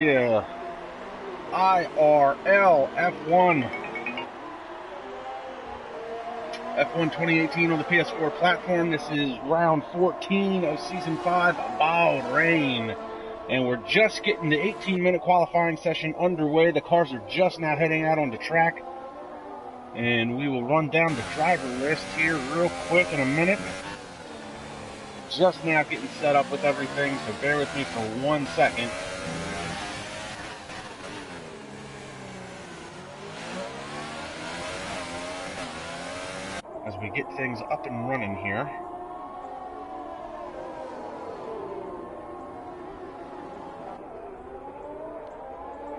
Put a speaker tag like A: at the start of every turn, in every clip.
A: Yeah, IRL F1 2018 on the PS4 platform. This is round 14 of Season 5, Bahrain. And we're just getting the 18-minute qualifying session underway. The cars are just now heading out on the track. And we will run down the driver list here real quick in a minute. Just now getting set up with everything, so bear with me for 1 second. As we get things up and running here.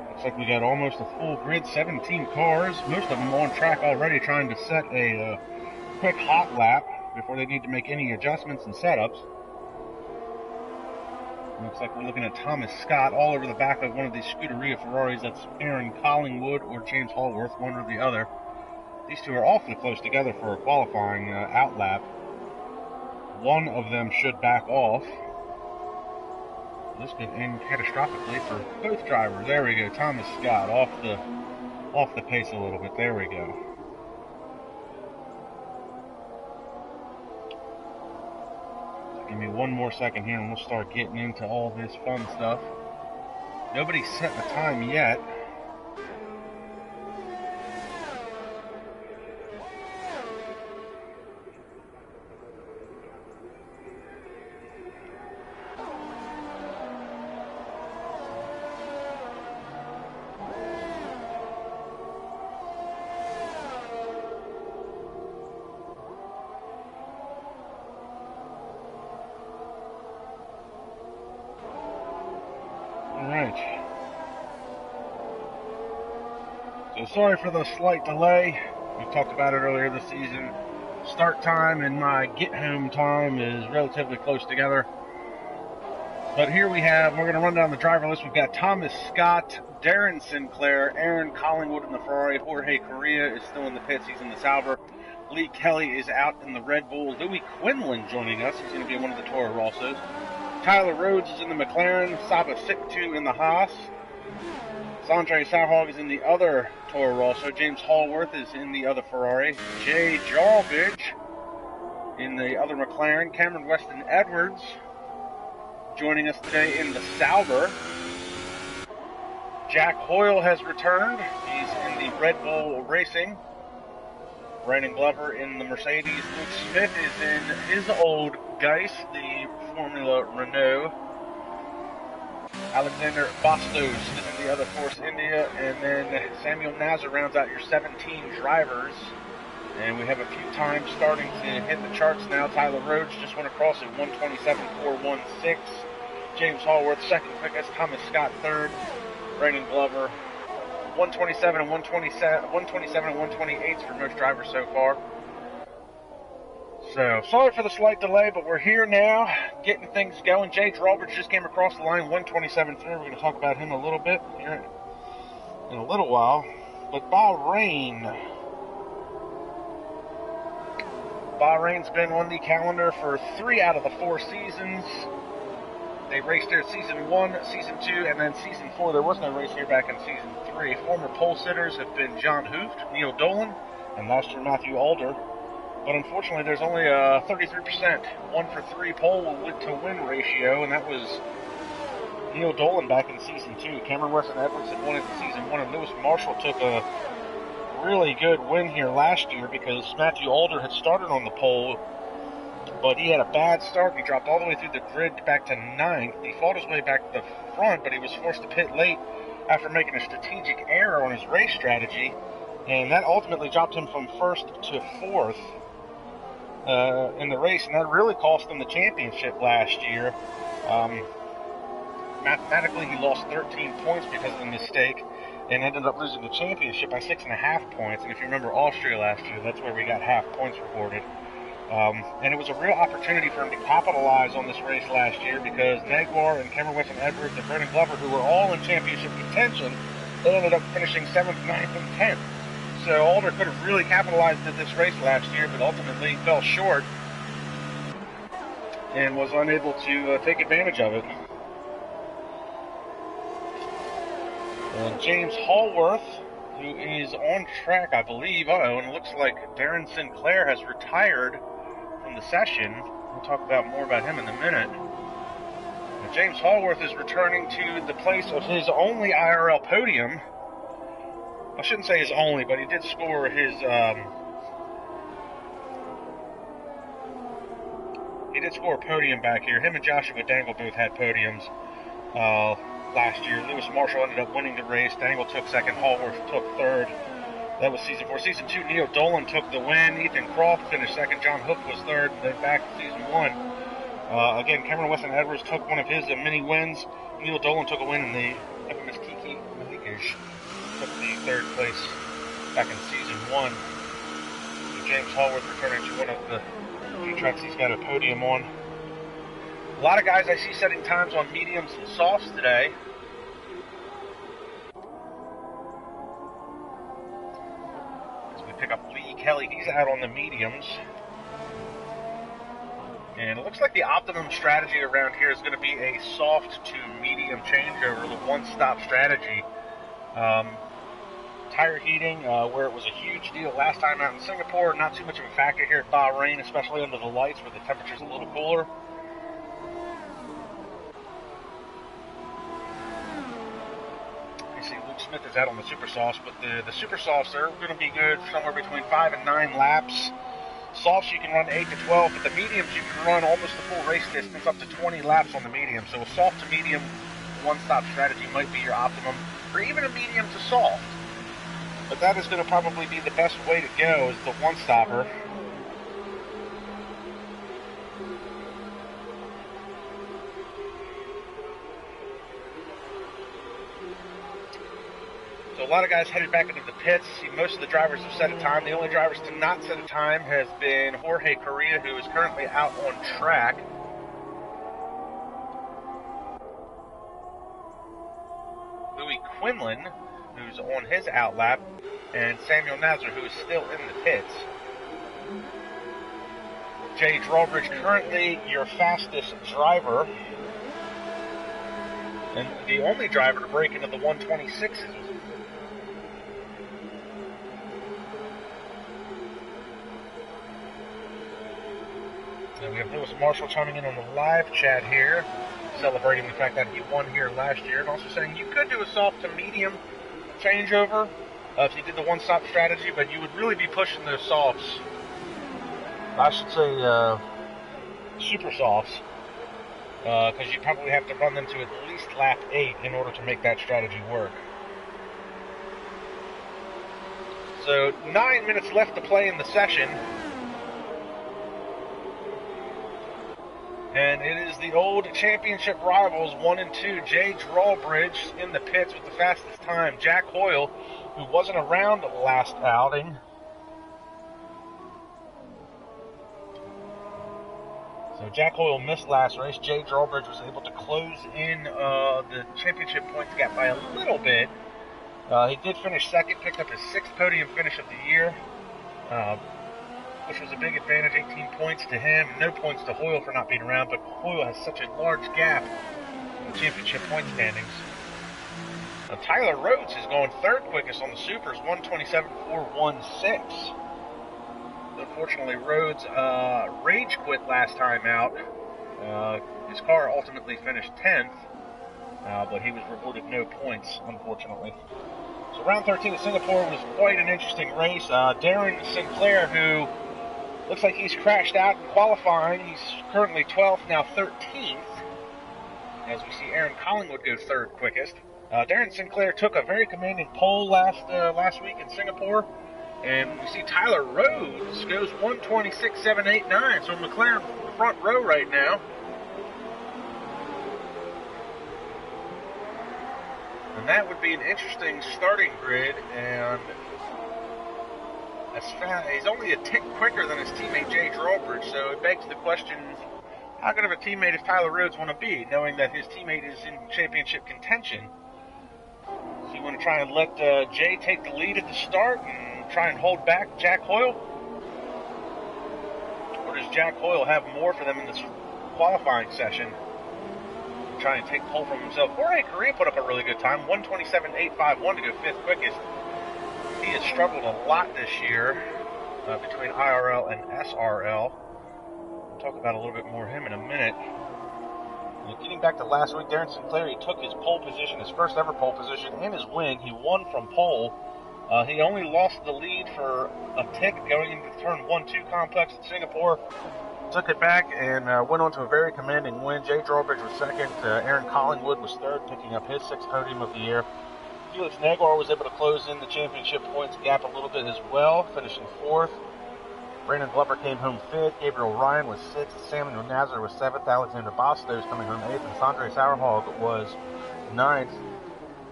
A: Looks like we got almost a full grid, 17 cars, most of them on track already, trying to set a quick hot lap before they need to make any adjustments and setups. Looks like we're looking at Thomas Scott all over the back of one of these Scuderia Ferraris. That's Aaron Collingwood or James Hallworth, one or the other. These two are awfully close together for a qualifying outlap. One of them should back off. This could end catastrophically for both drivers. There we go. Thomas Scott off the pace a little bit. There we go. Give me 1 more second here and we'll start getting into all this fun stuff. Nobody's set the time yet. So sorry for the slight delay. We talked about it earlier this season. Start time and my get home time is relatively close together. But here we're going to run down the driver list. We've got Thomas Scott, Darren Sinclair, Aaron Collingwood in the Ferrari, Jorge Correa is still in the pits, he's in the Sauber. Lee Kelly is out in the Red Bull. Louis Quinlan joining us, he's going to be in one of the Toro Rossos. Tyler Rhodes is in the McLaren, Saba Siktu in the Haas. Sondre Sorhaug is in the other Toro Rosso. James Hallworth is in the other Ferrari. Jay Jarlbridge in the other McLaren. Cameron Weston Edwards joining us today in the Sauber. Jack Hoyle has returned. He's in the Red Bull Racing. Brandon Glover in the Mercedes. Luke Smith is in his old Geist, the Formula Renault. Alexander Bastos is in the other Force India, and then Samuel Nazar rounds out your 17 drivers. And we have a few times starting to hit the charts now. Tyler Rhodes just went across at 127.416. James Hallworth second quickest. Thomas Scott third. Brandon Glover 127 and 128 for most drivers so far. So, sorry for the slight delay, but we're here now, getting things going. Jay Drawbridge just came across the line, 127.3. We're going to talk about him a little bit here in a little while. But Bahrain's been on the calendar for 3 out of the 4 seasons. They raced there Season 1, Season 2, and then Season 4. There was no race here back in Season 3. Former pole sitters have been John Hooft, Neil Dolan, and last year Matthew Alder. But unfortunately, there's only a 33% 1-for-3 pole to win ratio, and that was Neil Dolan back in Season 2. Cameron Weston Edwards had won it in Season 1, and Lewis Marshall took a really good win here last year because Matthew Alder had started on the pole, but he had a bad start. He dropped all the way through the grid back to 9th. He fought his way back to the front, but he was forced to pit late after making a strategic error on his race strategy, and that ultimately dropped him from 1st to 4th. In the race, and that really cost him the championship last year. Mathematically, he lost 13 points because of the mistake and ended up losing the championship by 6.5 points. And if you remember Austria last year, that's where we got half points rewarded. And it was a real opportunity for him to capitalize on this race last year because Negwer and Cameron Weston Edwards and Brandon Glover, who were all in championship contention, they ended up finishing 7th, 9th, and 10th. So Alder could have really capitalized at this race last year, but ultimately fell short and was unable to take advantage of it. And James Hallworth, who is on track, I believe. And it looks like Darren Sinclair has retired from the session. We'll talk about more about him in a minute. But James Hallworth is returning to the place of his only IRL podium. I shouldn't say his only, but he did score his, he did score a podium back here. Him and Joshua Dangle both had podiums last year. Lewis Marshall ended up winning the race. Dangle took second. Hallworth took third. That was season 4. Season 2, Neil Dolan took the win. Ethan Croft finished second. John Hook was third. And then back to season 1. Again, Cameron Weston Edwards took one of his mini wins. Neil Dolan took a win, and the infamous Kiki Malikish took the third place back in season 1. So James Hallworth returning to one of the few tracks he's got a podium on. A lot of guys I see setting times on mediums and softs today. As we pick up Lee Kelly, he's out on the mediums. And it looks like the optimum strategy around here is going to be a soft to medium changeover, the one-stop strategy. Tire heating, where it was a huge deal last time out in Singapore, not too much of a factor here at Bahrain, especially under the lights where the temperature's a little cooler. You see Luke Smith is out on the super softs, but the super softs are going to be good somewhere between 5 and 9 laps. Softs you can run 8 to 12, but the mediums you can run almost the full race distance, up to 20 laps on the medium. So a soft to medium one-stop strategy might be your optimum, or even a medium to soft. But that is going to probably be the best way to go, is the one-stopper. So a lot of guys headed back into the pits. See, most of the drivers have set a time. The only drivers to not set a time has been Jorge Correa, who is currently out on track. Louis Quinlan, who's on his outlap, and Samuel Nazar, who is still in the pits. Jay Drawbridge, currently your fastest driver, and the only driver to break into the 126s. And we have Lewis Marshall chiming in on the live chat here, celebrating the fact that he won here last year, and also saying you could do a soft to medium changeover if you did the one-stop strategy, but you would really be pushing those softs. I should say super softs, because you probably have to run them to at least lap 8 in order to make that strategy work. So 9 minutes left to play in the session. And it is the old championship rivals, 1 and 2. Jay Drawbridge in the pits with the fastest time. Jack Hoyle, who wasn't around last outing. So Jack Hoyle missed last race. Jay Drawbridge was able to close in the championship points gap by a little bit. He did finish second, picked up his 6th podium finish of the year, which was a big advantage, 18 points to him, no points to Hoyle for not being around, but Hoyle has such a large gap in the championship point standings. Now, Tyler Rhodes is going 3rd quickest on the Supers, 127.416. Unfortunately, Rhodes rage quit last time out. His car ultimately finished 10th, but he was rewarded no points, unfortunately. So round 13 at Singapore was quite an interesting race. Darren Sinclair, who looks like he's crashed out in qualifying. He's currently 12th, now 13th. As we see Aaron Collingwood go 3rd quickest. Darren Sinclair took a very commanding pole last week in Singapore. And we see Tyler Rhodes goes 126.789. So McLaren front row right now. And that would be an interesting starting grid, and he's only a tick quicker than his teammate Jay Drawbridge, so it begs the question, how good of a teammate does Tyler Rhodes want to be, knowing that his teammate is in championship contention? So you want to try and let Jay take the lead at the start and try and hold back Jack Hoyle? Or does Jack Hoyle have more for them in this qualifying session? try and take pole from himself. Jorge Correa put up a really good time, 1:27.851 to go 5th quickest. He has struggled a lot this year between IRL and SRL. We'll talk about a little bit more of him in a minute. Getting back to last week, Darren Sinclair, he took his pole position, his first ever pole position, and his win. He won from pole. He only lost the lead for a tick going into the turn 1-2 complex in Singapore. Took it back and went on to a very commanding win. Jay Drawbridge was second. Aaron Collingwood was third, picking up his 6th podium of the year. Felix Negwer was able to close in the championship points gap a little bit as well, finishing 4th. Brandon Glover came home 5th. Gabriel Ryan was 6th. Samuel Nazar was 7th. Alexander Bastos coming home 8th. And Sondre Sorhaug was 9th.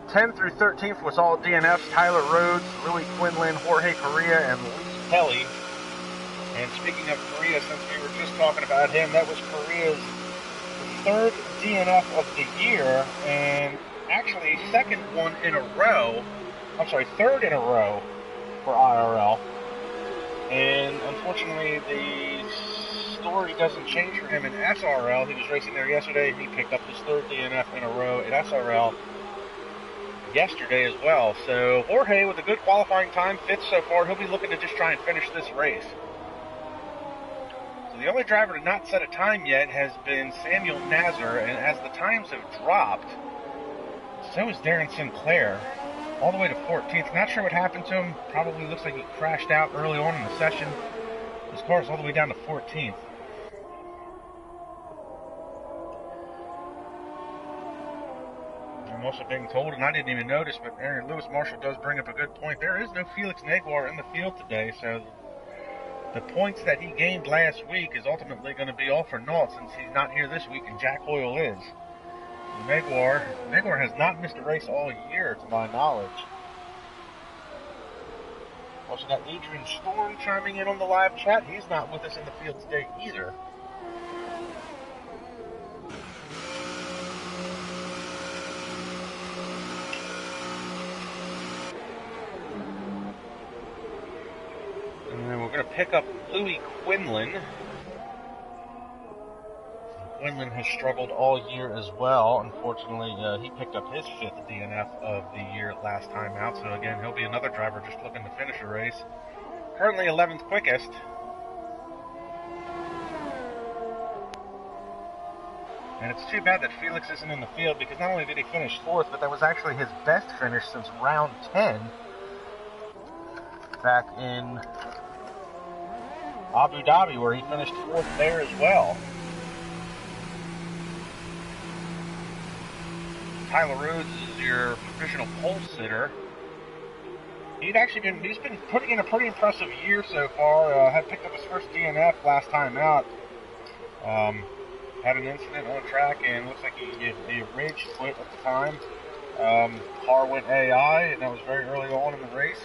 A: 10 through 13th was all DNFs. Tyler Rhodes, Louis Quinlan, Jorge Correa, and Lee Kelly. And speaking of Correa, since we were just talking about him, that was Correa's 3rd DNF of the year, and actually 2nd one in a row. I'm sorry, 3rd in a row for IRL. And unfortunately, the story doesn't change for him in SRL. He was racing there yesterday. He picked up his 3rd DNF in a row at SRL yesterday as well. So Jorge with a good qualifying time, 5th so far. He'll be looking to just try and finish this race. So the only driver to not set a time yet has been Samuel Nazar, and as the times have dropped, so is Darren Sinclair, all the way to 14th. Not sure what happened to him. Probably looks like he crashed out early on in the session. His car's all the way down to 14th. I'm also being told, and I didn't even notice, but Aaron Lewis Marshall does bring up a good point. There is no Felix Negwer in the field today, so the points that he gained last week is ultimately going to be all for naught since he's not here this week and Jack Hoyle is. Negwer has not missed a race all year, to my knowledge. Also got Adrian Storm chiming in on the live chat. He's not with us in the field today either. And then we're going to pick up Louis Quinlan. Quinlan has struggled all year as well. Unfortunately, he picked up his 5th DNF of the year last time out. So again, he'll be another driver just looking to finish a race. Currently 11th quickest. And it's too bad that Felix isn't in the field, because not only did he finish 4th, but that was actually his best finish since round 10 back in Abu Dhabi, where he finished 4th there as well. Tyler Rhodes is your professional pole sitter. He's been putting in a pretty impressive year so far. Had picked up his first DNF last time out. Had an incident on track, and looks like he rage quit at the time. Car went AI, and that was very early on in the race.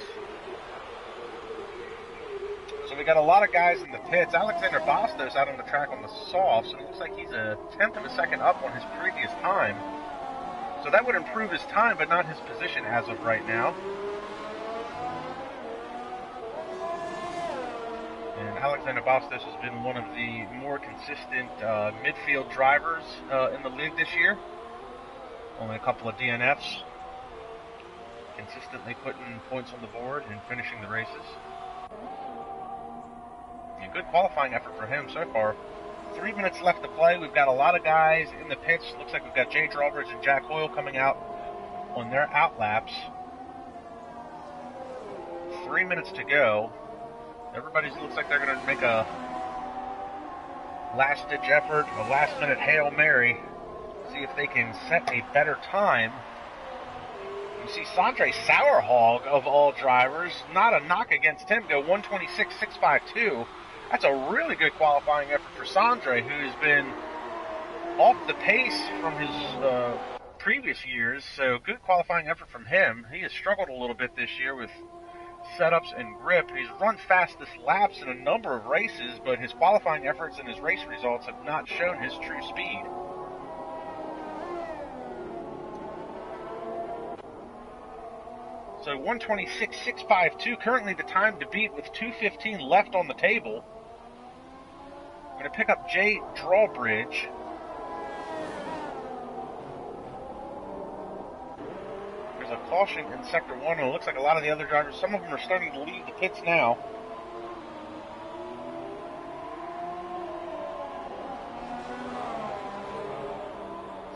A: So we got a lot of guys in the pits. Alexander Bastos out on the track on the soft, so it looks like he's a 1/10 of a second up on his previous time. So that would improve his time, but not his position as of right now. And Alexander Bastos has been one of the more consistent midfield drivers in the league this year. Only a couple of DNFs. Consistently putting points on the board and finishing the races. A good qualifying effort for him so far. 3 minutes left to play. We've got a lot of guys in the pits. Looks like we've got Jay Drawbridge and Jack Hoyle coming out on their out laps. 3 minutes to go. Everybody looks like they're going to make a last-ditch effort, a last-minute Hail Mary, see if they can set a better time. You see Sondre Sorhaug, of all drivers, not a knock against him, go 1:26.652. That's a really good qualifying effort for Sondre, who's been off the pace from his previous years, so good qualifying effort from him. He has struggled a little bit this year with setups and grip. He's run fastest laps in a number of races, but his qualifying efforts and his race results have not shown his true speed. So 1:26.652, currently the time to beat with 2:15 left on the table. I'm going to pick up Jay Drawbridge. caution in Sector 1, and it looks like a lot of the other drivers, some of them are starting to leave the pits now.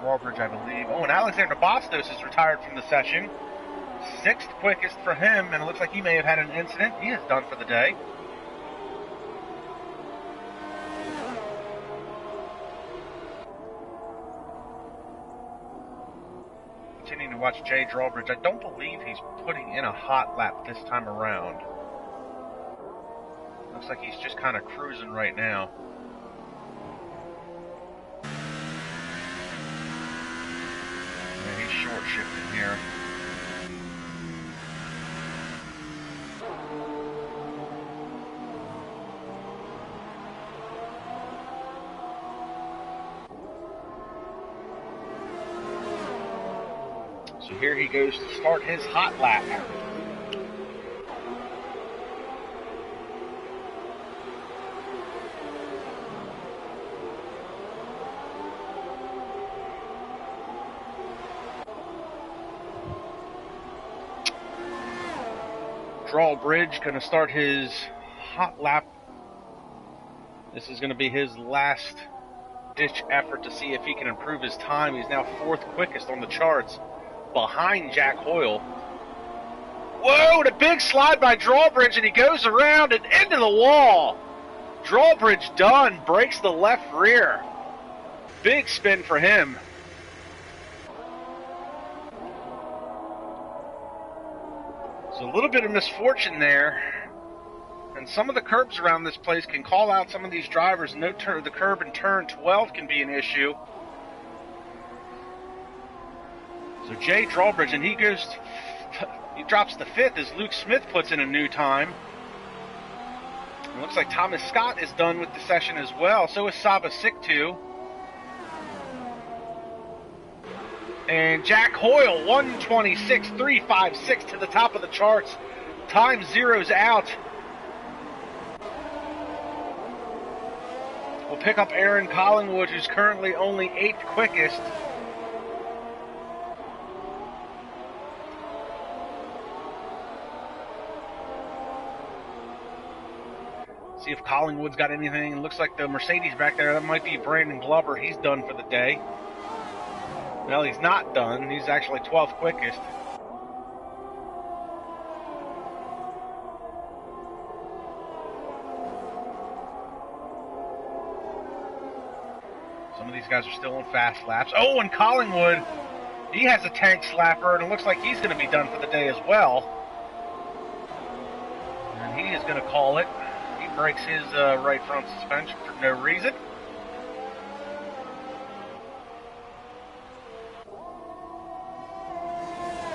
A: Drawbridge, I believe. Oh, and Alexander Bastos is retired from the session. 6th quickest for him, and it looks like he may have had an incident. He is done for the day. Continuing to watch Jay Drawbridge. I don't believe he's putting in a hot lap this time around. Looks like he's just kind of cruising right now. Yeah, he's short shifting here. So here he goes to start his hot lap. Drawbridge going to start his hot lap. This is going to be his last ditch effort to see if he can improve his time. He's now 4th quickest on the charts, behind Jack Hoyle. Whoa, the big slide by Drawbridge, and he goes around and into the wall. Drawbridge done, breaks the left rear. Big spin for him. So a little bit of misfortune there. And some of the curbs around this place can call out some of these drivers. The curb in turn 12 can be an issue. So Jay Drawbridge, and he drops the 5th as Luke Smith puts in a new time. It looks like Thomas Scott is done with the session as well. So is Saba Siktu. And Jack Hoyle, 1:26.356 to the top of the charts. Time zeroes out. We'll pick up Aaron Collingwood, who's currently only 8th quickest. See if Collingwood's got anything. It looks like the Mercedes back there, that might be Brandon Glover. He's done for the day. Well, he's not done. He's actually 12th quickest. Some of these guys are still on fast laps. Oh, and Collingwood, he has a tank slapper, and it looks like he's going to be done for the day as well. And he is going to call it. He breaks his right front suspension for no reason.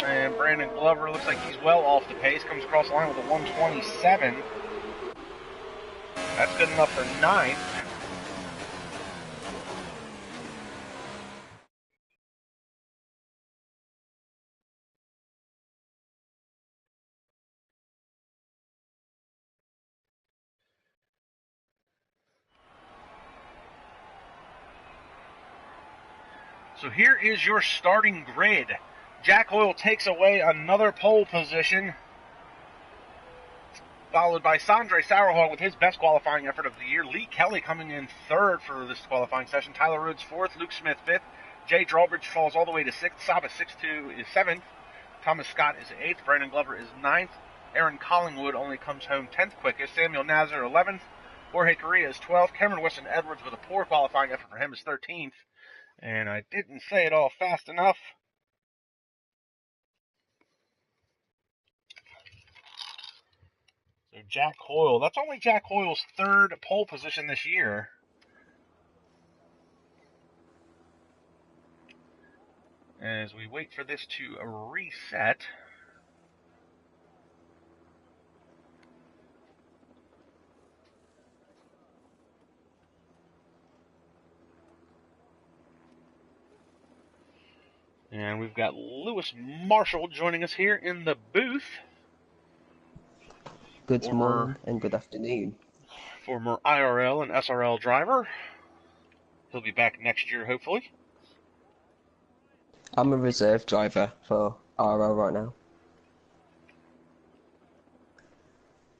A: And Brandon Glover looks like he's well off the pace. Comes across the line with a 1:27. That's good enough for 9th. So here is your starting grid. Jack Hoyle takes away another pole position, followed by Sondre Sorhaug with his best qualifying effort of the year. Lee Kelly coming in 3rd for this qualifying session. Tyler Rhodes 4th. Luke Smith 5th. Jay Drawbridge falls all the way to 6th. Saba 6'2" is 7th. Thomas Scott is 8th. Brandon Glover is 9th. Aaron Collingwood only comes home 10th quickest. Samuel Nazar 11th. Jorge Correa is 12th. Cameron Weston Edwards with a poor qualifying effort for him is 13th. And I didn't say it all fast enough. So Jack Hoyle, that's only Jack Hoyle's 3rd pole position this year. As we wait for this to reset. And we've got Lewis Marshall joining us here in the booth.
B: Good morning and good afternoon.
A: Former IRL and SRL driver. He'll be back next year, hopefully.
B: I'm a reserve driver for IRL right now.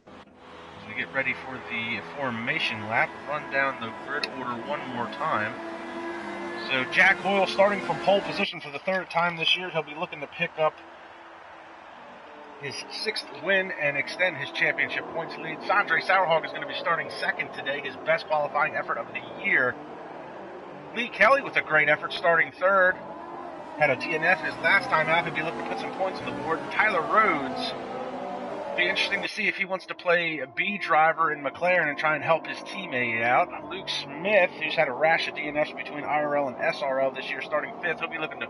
A: As we get ready for the formation lap, run down the grid order one more time. So Jack Hoyle starting from pole position for the third time this year. He'll be looking to pick up his 6th win and extend his championship points lead. Sondre Sorhaug is going to be starting second today, his best qualifying effort of the year. Lee Kelly with a great effort starting third. Had a DNF his last time out. He'll be looking to put some points on the board. Tyler Rhodes. Be interesting to see if he wants to play a B driver in McLaren and try and help his teammate out. Luke Smith, who's had a rash of DNFs between IRL and SRL this year, starting 5th. He'll be looking to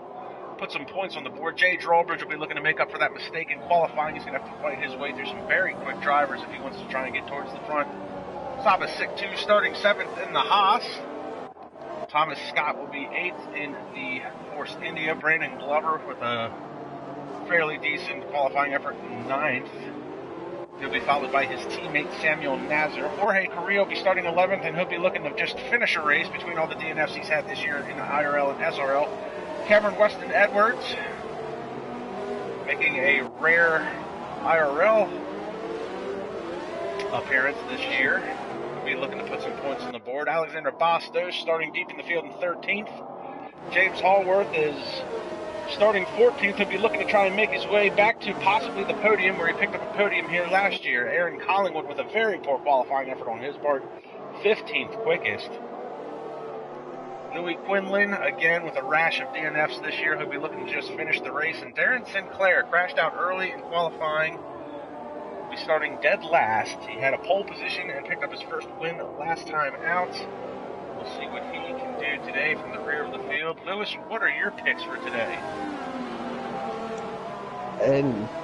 A: put some points on the board. Jay Drawbridge will be looking to make up for that mistake in qualifying. He's going to have to fight his way through some very quick drivers if he wants to try and get towards the front. Saba Sik2 starting 7th in the Haas. Thomas Scott will be 8th in the Force India. Brandon Glover with a fairly decent qualifying effort in 9th. He'll be followed by his teammate Samuel Nazar. Jorge Carrillo will be starting 11th, and he'll be looking to just finish a race between all the DNFs he's had this year in IRL and SRL. Cameron Weston Edwards making a rare IRL appearance this year. We'll be looking to put some points on the board. Alexander Bastos starting deep in the field in 13th. James Hallworth is starting 14th. He'll be looking to try and make his way back to possibly the podium where he picked up a podium here last year. Aaron Collingwood with a very poor qualifying effort on his part, 15th quickest. Louis Quinlan, again with a rash of DNFs this year, he'll be looking to just finish the race. And Darren Sinclair crashed out early in qualifying. He'll be starting dead last. He had a pole position and picked up his first win last time out. We'll see what he can do today from the rear of the field. Lewis, what are your picks for today?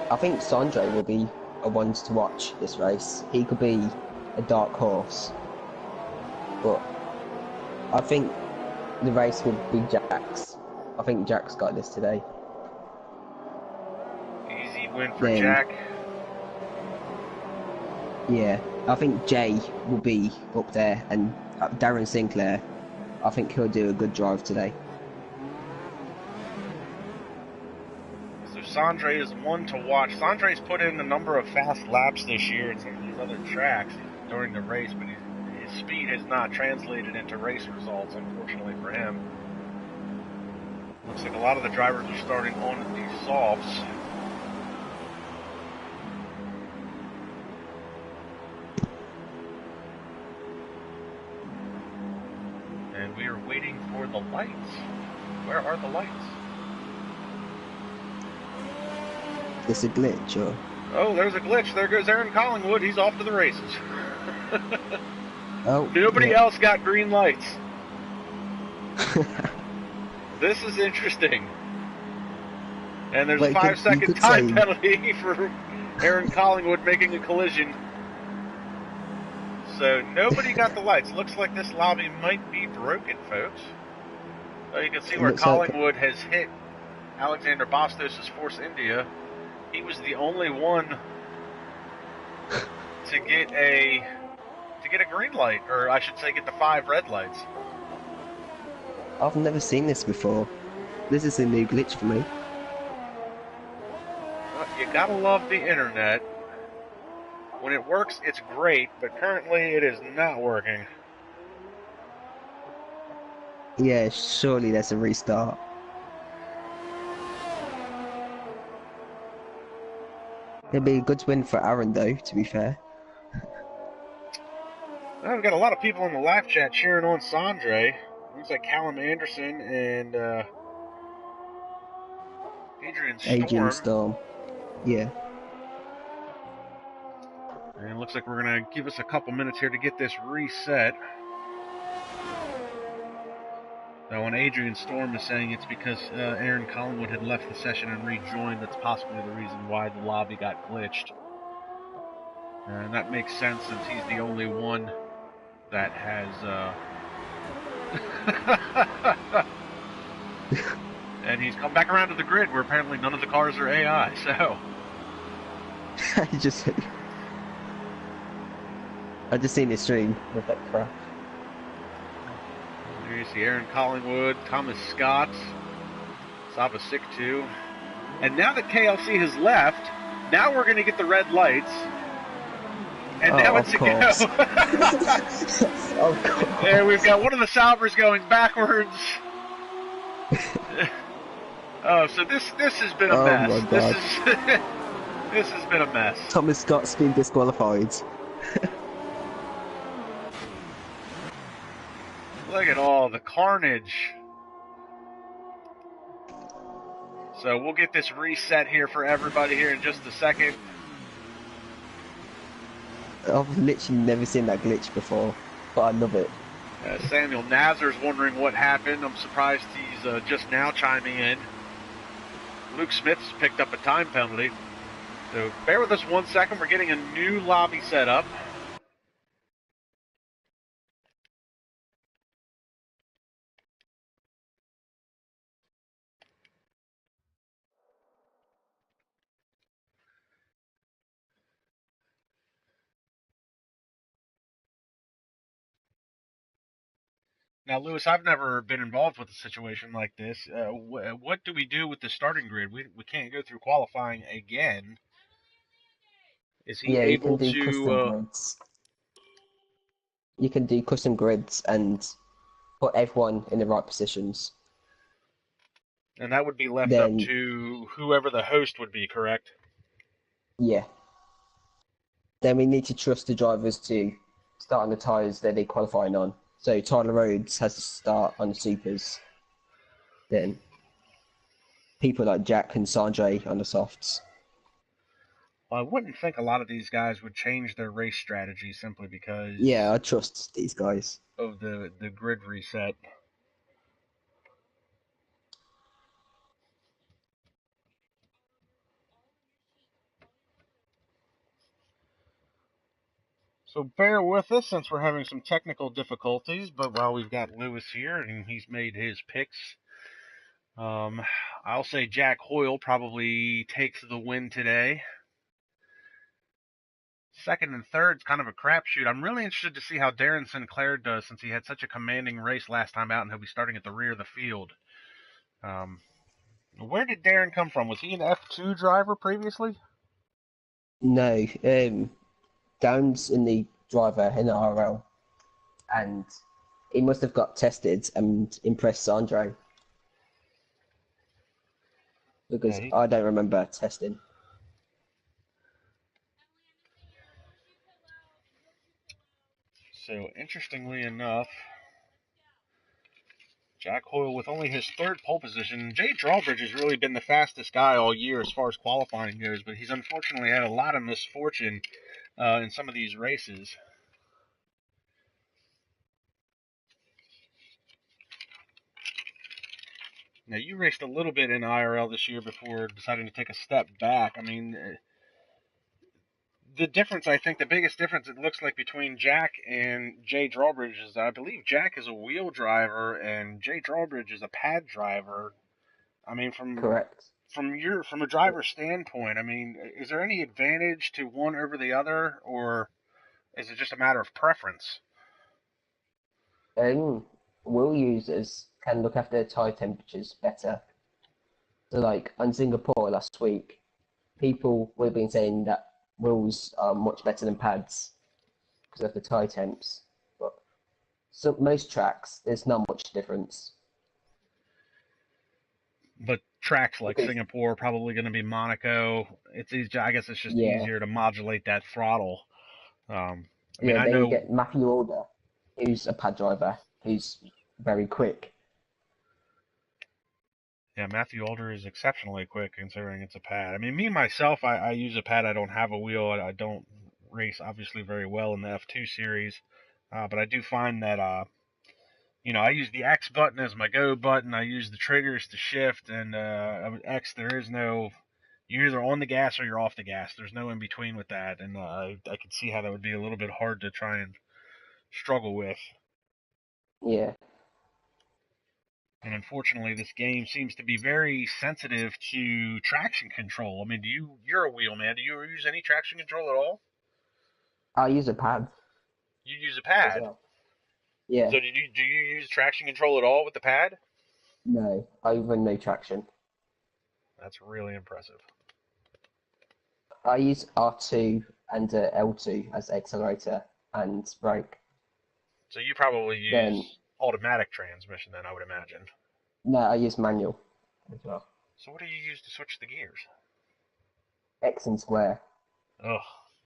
B: I think Sondre will be a one to watch this race. He could be a dark horse, but I think the race will be Jack's. I think Jack's got this today.
A: Easy win for Jack.
B: Yeah, I think Jay will be up there, and Darren Sinclair, I think he'll do a good drive today.
A: So Sondre is one to watch. Sondre's put in a number of fast laps this year at some of these other tracks during the race, but his speed has not translated into race results, unfortunately for him. Looks like a lot of the drivers are starting on these softs. And we are waiting for the lights. Where are the lights?
B: It's a glitch, or?
A: Oh, there's a glitch. There goes Aaron Collingwood. He's off to the races.
B: Oh,
A: nobody else got green lights. This is interesting. And there's a 5-second time penalty for Aaron Collingwood making a collision. So nobody got the lights. Looks like this lobby might be broken, folks. You can see where Collingwood has hit Alexander Bastos' Force India. He was the only one to get a green light, or I should say get the 5 red lights.
B: I've never seen this before. This is a new glitch for me.
A: Well, you gotta love the internet. When it works, it's great, but currently it is not working.
B: Yeah, surely there's a restart. It'll be a good win for Aaron, though, to be fair.
A: Well, we've got a lot of people in the live chat cheering on Sondre. Looks like Callum Anderson and Adrian Storm.
B: Yeah.
A: And it looks like we're going to give us a couple minutes here to get this reset. Now, when Adrian Storm is saying it's because Aaron Collingwood had left the session and rejoined, that's possibly the reason why the lobby got glitched. And that makes sense since he's the only one that has... and he's come back around to the grid where apparently none of the cars are AI, so...
B: I just seen his stream with that crap.
A: There you see Aaron Collingwood, Thomas Scott, Saba Sik2. And now that KLC has left, now we're going to get the red lights. And now it's a go.
B: Of course.
A: And we've got one of the Saubers going backwards. Oh, so this has been a mess.
B: My God.
A: This has been a mess.
B: Thomas Scott's been disqualified.
A: Look at all the carnage. So we'll get this reset here for everybody here in just a second.
B: I've literally never seen that glitch before, but I love it.
A: Samuel Nazar's wondering what happened. I'm surprised he's just now chiming in. Luke Smith's picked up a time penalty. So bear with us 1 second. We're getting a new lobby set up. Now, Lewis, I've never been involved with a situation like this. What do we do with the starting grid? We can't go through qualifying again. Is he
B: Yeah,
A: able
B: you can do custom
A: to?
B: grids. You can do custom grids and put everyone in the right positions.
A: And that would be left up to whoever the host would be, correct?
B: Yeah. Then we need to trust the drivers to start on the tyres that they're qualifying on. So Tyler Rhodes has to start on the supers. Then people like Jack and Sondre on the softs.
A: Well, I wouldn't think a lot of these guys would change their race strategy simply because
B: Yeah, I trust these guys.
A: of the grid reset. So bear with us since we're having some technical difficulties, but while we've got Lewis here and he's made his picks, I'll say Jack Hoyle probably takes the win today. Second and third's kind of a crapshoot. I'm really interested to see how Darren Sinclair does since he had such a commanding race last time out and he'll be starting at the rear of the field. Where did Darren come from? Was he an F2 driver previously?
B: No, Downs in the driver in the IRL, and he must have got tested and impressed Sondre. Because I don't remember testing.
A: So, interestingly enough, Jack Hoyle with only his third pole position. Jay Drawbridge has really been the fastest guy all year as far as qualifying goes, but he's unfortunately had a lot of misfortune in some of these races. Now, you raced a little bit in IRL this year before deciding to take a step back. I mean, the difference, I think, the biggest difference it looks like between Jack and Jay Drawbridge is I believe Jack is a wheel driver and Jay Drawbridge is a pad driver. I mean,
B: Correct.
A: From a driver's standpoint, I mean, is there any advantage to one over the other, or is it just a matter of preference?
B: Wheel users can look after tyre temperatures better. So, like on Singapore last week, people would have been saying that wheels are much better than pads because of the tyre temps. But most tracks, there's not much difference.
A: But tracks like Singapore, probably going to be Monaco. It's easy. I guess it's just easier to modulate that throttle. I mean, I know
B: you get Matthew Alder, who's a pad driver, who's very quick.
A: Yeah, Matthew Alder is exceptionally quick considering it's a pad. I mean, me myself, I use a pad. I don't have a wheel. I don't race obviously very well in the F2 series, but I do find that I use the X button as my go button. I use the triggers to shift, and X there is no. You're either on the gas or you're off the gas. There's no in between with that, and I could see how that would be a little bit hard to try and struggle with.
B: Yeah.
A: And unfortunately, this game seems to be very sensitive to traction control. I mean, you're a wheel man. Do you use any traction control at all?
B: I use a pad.
A: You use a pad?
B: Well. Yeah.
A: So do you use traction control at all with the pad?
B: No, I run no traction.
A: That's really impressive.
B: I use R2 and L2 as accelerator and brake.
A: So you probably
B: Then,
A: use automatic transmission then, I would imagine.
B: no, I use manual as well.
A: So what do you use to switch the gears?
B: X and square.
A: Oh,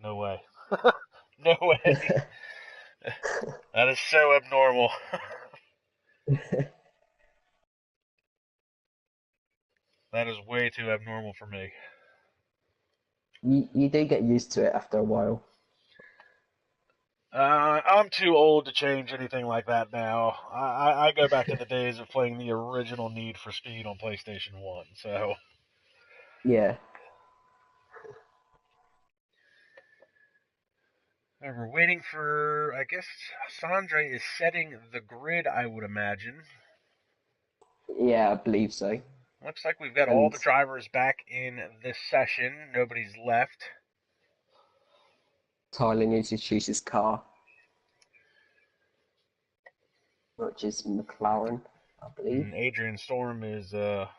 A: no way. No way. That is so abnormal. That is way too abnormal for me.
B: You do get used to it after a while.
A: I'm too old to change anything like that now. I go back to the days of playing the original Need for Speed on PlayStation 1, so...
B: Yeah.
A: And we're waiting for, I guess, Sondre is setting the grid, I would imagine.
B: Yeah, I believe so.
A: Looks like we've got all
B: And
A: the drivers back in this session. Nobody's left.
B: Tyler needs to choose his car, which is McLaren, I believe.
A: And Adrian Storm is, looks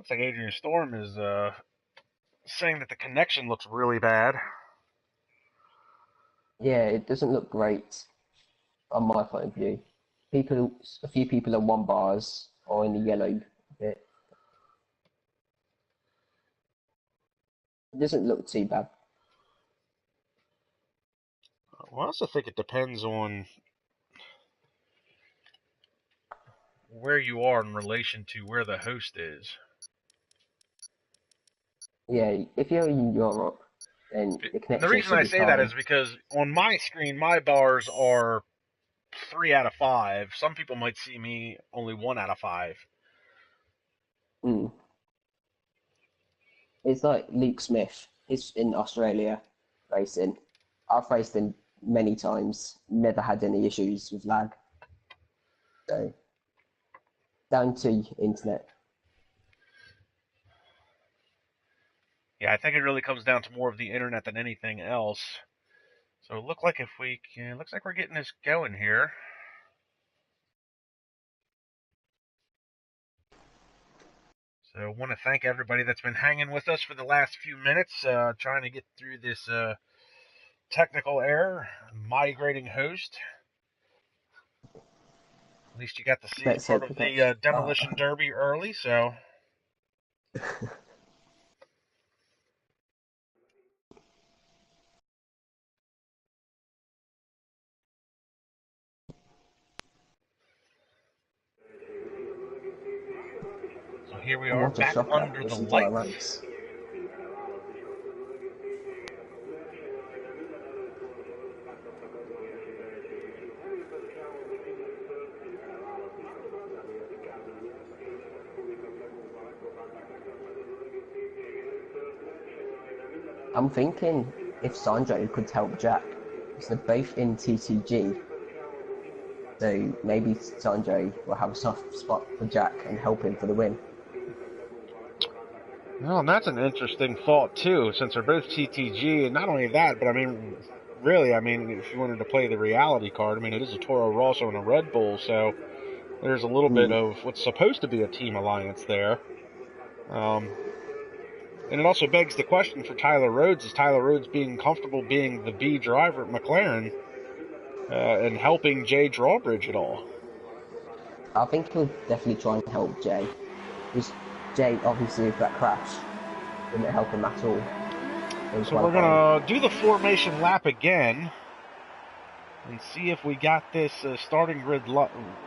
A: like Adrian Storm is, saying that the connection looks really bad.
B: Yeah, it doesn't look great on my point of view. A few people are 1 bars or in the yellow bit. It doesn't look too bad.
A: Well, I also think it depends on where you are in relation to where the host is.
B: Yeah, if you're in Europe, then the connection
A: The reason
B: should
A: I
B: be
A: say
B: fine.
A: that is because on my screen, my bars are 3 out of 5. Some people might see me only 1 out of 5.
B: Mm. It's like Luke Smith. He's in Australia racing. I've raced him many times, never had any issues with lag. So, down to internet.
A: Yeah, I think it really comes down to more of the internet than anything else. So it looks like looks like we're getting this going here. So I want to thank everybody that's been hanging with us for the last few minutes, trying to get through this technical error. Migrating host. At least you got to see
B: Let's
A: part
B: hope
A: of
B: that's...
A: the demolition derby early, so. So here we are,
B: What a
A: back
B: shocker.
A: under
B: This
A: the
B: is our
A: lights.
B: race. I'm thinking if Sondre could help Jack, because they're both in TTG. So maybe Sondre will have a soft spot for Jack and help him for the win.
A: Well, and that's an interesting thought, too, since they're both TTG, and not only that, but I mean, really, I mean, if you wanted to play the reality card, I mean, it is a Toro Rosso and a Red Bull, so there's a little bit of what's supposed to be a team alliance there. And it also begs the question for Tyler Rhodes, is Tyler Rhodes being comfortable being the B driver at McLaren and helping Jay Drawbridge at all?
B: I think he'll definitely try and help Jay. Because Jay, obviously, with that crash, didn't help him at all.
A: So we're going to do the formation lap again and see if we got this starting grid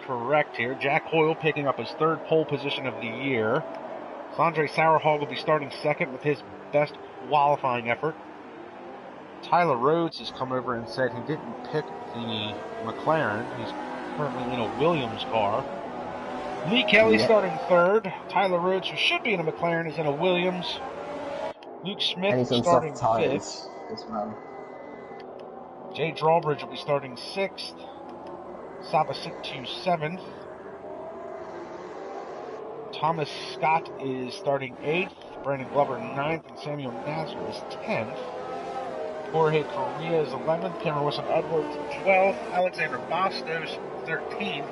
A: correct here. Jack Hoyle picking up his 3rd pole position of the year. Sondre Sorhaug will be starting 2nd with his best qualifying effort. Tyler Rhodes has come over and said he didn't pick the McLaren. He's currently in a Williams car. Lee Kelly starting 3rd. Tyler Rhodes, who should be in a McLaren, is in a Williams. Luke Smith starting 5th.
B: As well.
A: Jay Drawbridge will be starting 6th. Sabasic 7th. Thomas Scott is starting 8th. Brandon Glover 9th. And Samuel Nazar is 10th. Jorge Correa is 11th. Cameron Wilson Edwards 12th. Alexander Bastos 13th.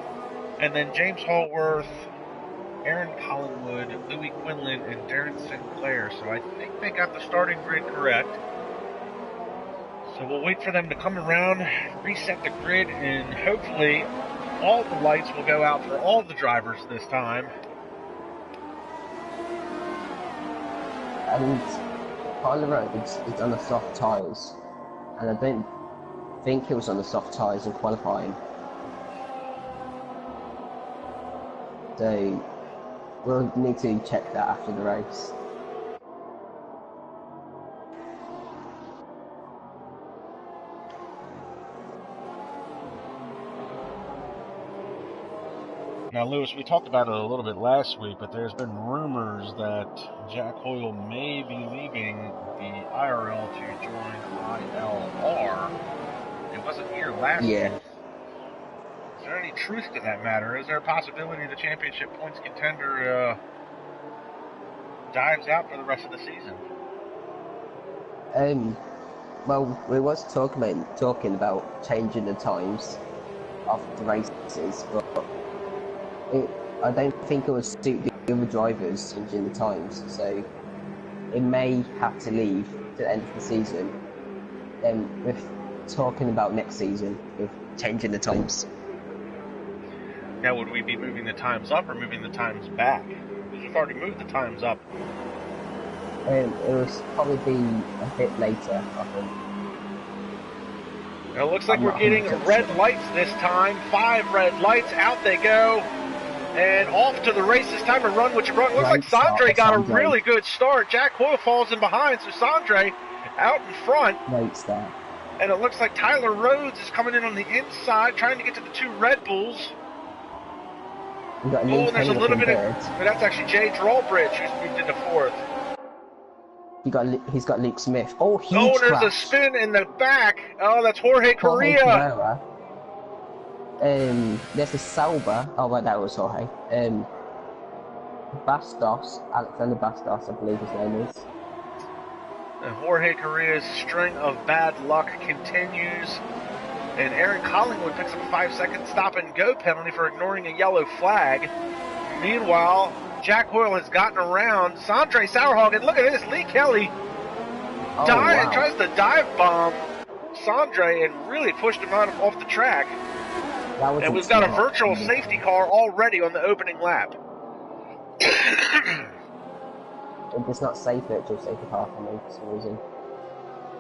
A: And then James Hallworth Aaron Collingwood, Louis Quinlan, and Darren Sinclair. So I think they got the starting grid correct. So we'll wait for them to come around, reset the grid, and hopefully all the lights will go out for all the drivers this time.
B: And Tyler Rhodes is on the soft tyres, and I don't think he was on the soft tyres in qualifying. So we'll need to check that after the race.
A: Now, Lewis, we talked about it a little bit last week, but there's been rumors that Jack Hoyle may be leaving the IRL to join ILR. It wasn't here last week. Is there any truth to that matter? Is there a possibility the championship points contender dives out for the rest of the season?
B: Well, we was talking about changing the times of the races, but I don't think it would suit the other drivers changing the times, so it may have to leave to the end of the season. Then we're talking about next season with changing the times.
A: Now, would we be moving the times up or moving the times back? Because we've already moved the times up.
B: It will probably be a bit later, I think.
A: It looks like we're getting red lights this time. 5 red lights, out they go. And off to the race this time, a run which run. Looks like Sondre got a really good start. Jack Hoyle falls in behind, so Sondre out in front.
B: Great start.
A: And it looks like Tyler Rhodes is coming in on the inside, trying to get to the 2 Red Bulls.
B: Oh, and
A: there's a little bit of... But that's actually Jay Drawbridge who's moved into 4th.
B: He's got Luke Smith. Oh,
A: there's a spin in the back. Oh, that's Jorge Correa.
B: There's a Sauber. Oh, well, that was Jorge. Bastos, Alexander Bastos, I believe his name is.
A: And Jorge Correa's string of bad luck continues. And Aaron Collingwood picks up a 5-second stop-and-go penalty for ignoring a yellow flag. Meanwhile, Jack Hoyle has gotten around Sondre Sorhaug, and look at this, Lee Kelly tries to dive bomb Sondre and really pushed him off the track. And we've got a virtual safety car already on the opening lap.
B: It's not safe virtual safety car for me for some reason.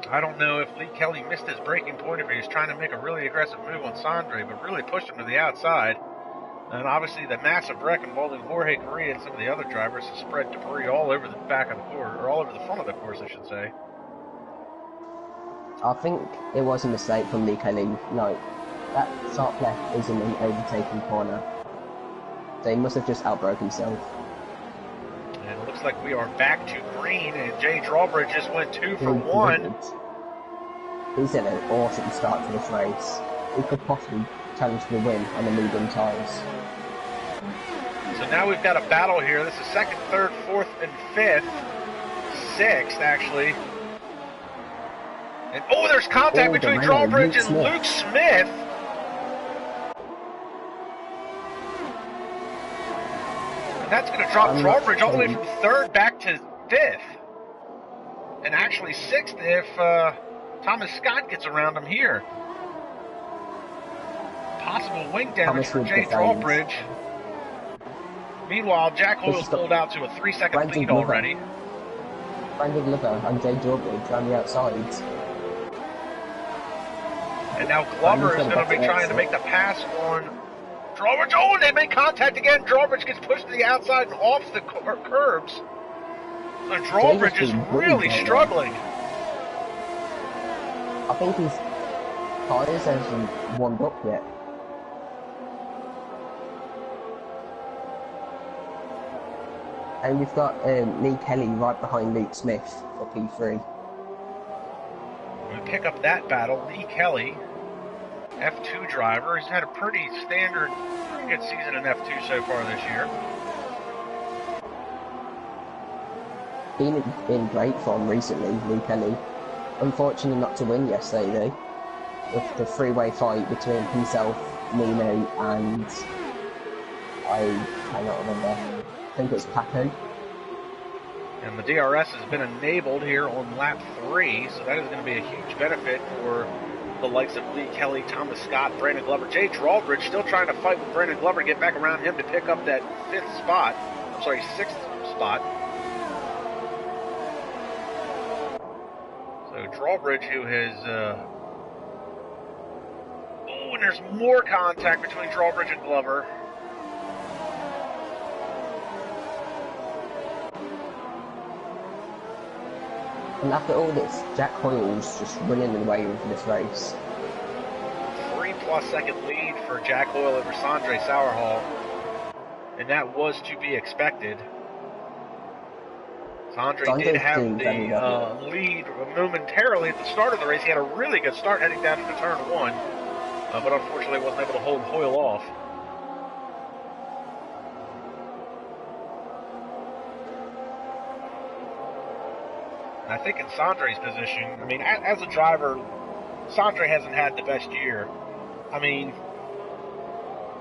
A: I don't know if Lee Kelly missed his braking point, if he was trying to make a really aggressive move on Sondre, but really pushed him to the outside. And obviously the massive wreck involving Jorge Correa and some of the other drivers has spread debris all over the back of the course, or all over the front of the course, I should say.
B: I think it was a mistake from Lee Kelly. No, that sharp left isn't an overtaking corner. So he must have just outbroke himself.
A: And it looks like we are back to green, and Jay Drawbridge just went 2 for 1.
B: He's had an awesome start to this race. He could possibly challenge for the win on the medium tyres.
A: So now we've got a battle here. This is 2nd, 3rd, 4th, and 5th. 6th, actually. And there's contact between Drawbridge and Luke Smith. And that's going to drop Drawbridge all the way from 3rd back to 5th. And actually 6th if Thomas Scott gets around him here. Possible wing damage for Jay Drawbridge. Meanwhile, Jack Hoyle's pulled out to a 3-second lead already.
B: Brandon Glover and Jay Drawbridge on the outside.
A: And now Glover is going to be trying to make the pass on Drawbridge. Oh, and they make contact again. Drawbridge gets pushed to the outside and off the curbs. So Drawbridge is really struggling.
B: I think his tyres hasn't warmed up yet. And we've got Lee Kelly right behind Luke Smith for P3.
A: We pick up that battle. Lee Kelly, F2 driver. He's had a pretty good season in F2 so far this year.
B: Been in great form recently, Lee Kelly. Unfortunately not to win yesterday though, with the three-way fight between himself, Nino, and I I don't remember. I think it's Paco.
A: And the DRS has been enabled here on lap 3, so that is going to be a huge benefit for the likes of Lee Kelly, Thomas Scott, Brandon Glover. Jay Drawbridge still trying to fight with Brandon Glover, get back around him to pick up that 6th spot. So Drawbridge, who has... Oh, and there's more contact between Drawbridge and Glover.
B: And after all this, Jack Hoyle's just running away with this race.
A: 3+ second lead for Jack Hoyle over Sondre Sorhaug. And that was to be expected. Sondre did have the lead momentarily at the start of the race. He had a really good start heading down into turn 1, but unfortunately wasn't able to hold Hoyle off. And I think in Sondre's position, I mean, as a driver, Sondre hasn't had the best year. I mean,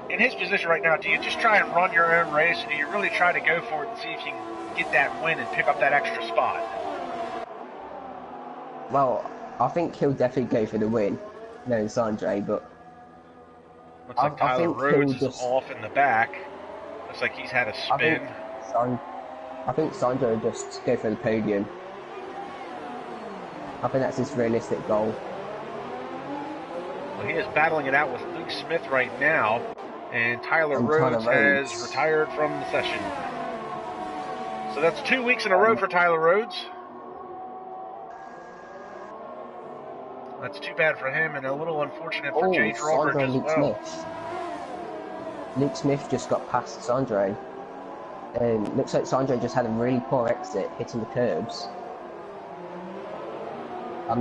A: in his position right now, do you just try and run your own race, or do you really try to go for it and see if you can get that win and pick up that extra spot?
B: Well, I think he'll definitely go for the win, knowing Sondre, but...
A: Looks like Tyler Rhodes is off in the back. Looks like he's had a spin.
B: I think Sondre will just go for the podium. I think that's his realistic goal.
A: Well, he is battling it out with Luke Smith right now, and Tyler Rhodes has retired from the session. So that's 2 weeks in a row for Tyler Rhodes. That's too bad for him, and a little unfortunate for Jay Drawbridge as well.
B: Luke Smith just got past Sondre. Looks like Sondre just had a really poor exit, hitting the curbs. I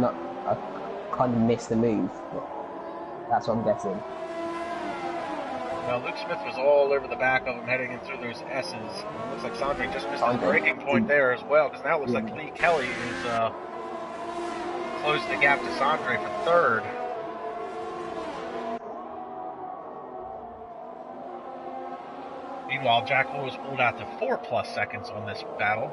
B: kind of missed the move, but that's what I'm guessing.
A: Now, Luke Smith was all over the back of him heading in through those S's. It looks like Sondre just missed his breaking point there as well, because now it looks like Lee Kelly is closing the gap to Sondre for 3rd. Meanwhile, Jack Hoyle was pulled out to 4+ seconds on this battle.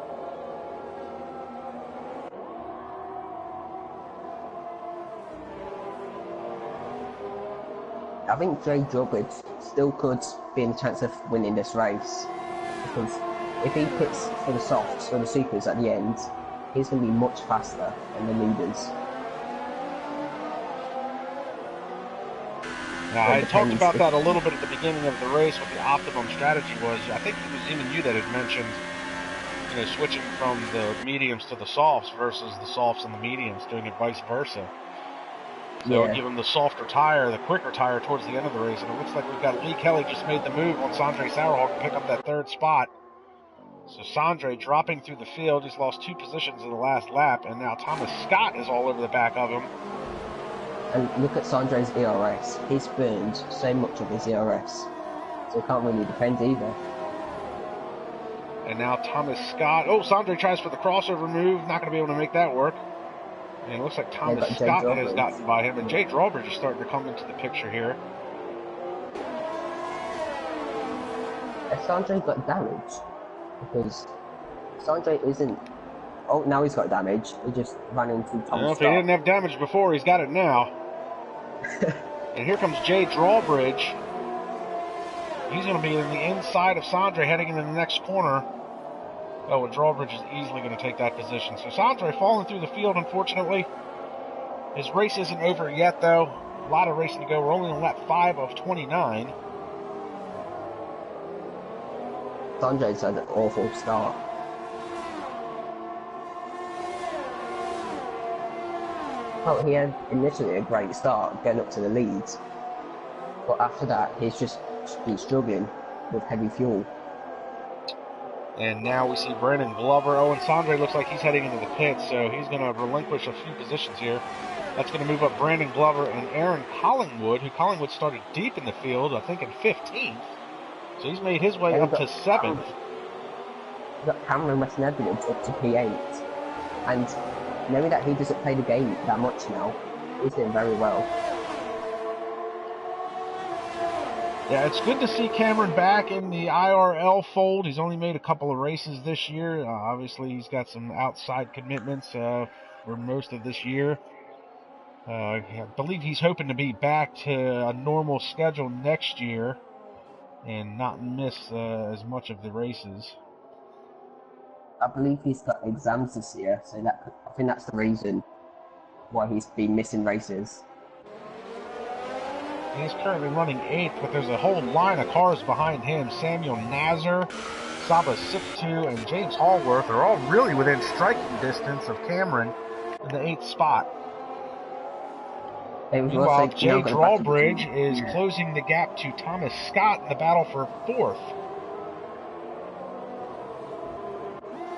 B: I think Jay Drawbridge still could be in the chance of winning this race, because if he pits for the softs or the supers at the end, he's going to be much faster than the leaders.
A: Now, I talked about that a little bit at the beginning of the race, what the optimum strategy was. I think it was even you that had mentioned, switching from the mediums to the softs versus the softs and the mediums, doing it vice versa. So give him the softer tire, the quicker tire towards the end of the race. And it looks like we've got Lee Kelly just made the move on Sondre Sorhaug to pick up that 3rd spot. So Sondre dropping through the field. He's lost 2 positions in the last lap. And now Thomas Scott is all over the back of him.
B: And look at Sondre's ERS. He's burned so much of his ERS. So he can't really defend either.
A: And now Thomas Scott. Oh, Sondre tries for the crossover move. Not going to be able to make that work. And it looks like Thomas Scott has gotten by him, and Jay Drawbridge is starting to come into the picture here.
B: Has Sondre got damage? Because Sondre isn't... Oh, now he's got damage. He just ran into Thomas Scott.
A: If he didn't have damage before, he's got it now. And here comes Jay Drawbridge. He's going to be in the inside of Sondre heading into the next corner. Oh, and Drawbridge is easily going to take that position. So Sondre falling through the field, unfortunately. His race isn't over yet, though. A lot of racing to go. We're only on lap 5 of 29.
B: Sondre's had an awful start. Well, he had initially a great start, getting up to the leads. But after that, he's just been struggling with heavy fuel.
A: And now we see Brandon Glover. Oh, and Sondre looks like he's heading into the pits, so he's going to relinquish a few positions here. That's going to move up Brandon Glover and Aaron Collingwood, who Collingwood started deep in the field, I think in 15th. So he's made his way up to 7th.
B: We've got Cameron West Netherlands up to P8. And knowing that he doesn't play the game that much now, he's doing very well.
A: Yeah, it's good to see Cameron back in the IRL fold. He's only made a couple of races this year. Obviously, he's got some outside commitments for most of this year. I believe he's hoping to be back to a normal schedule next year and not miss as much of the races.
B: I believe he's got exams this year, so I think that's the reason why he's been missing races.
A: He's currently running 8th, but there's a whole line of cars behind him. Samuel Nazar, Saba Siktu, and James Hallworth are all really within striking distance of Cameron in the 8th spot. Meanwhile, Jay Drawbridge is closing the gap to Thomas Scott in the battle for 4th.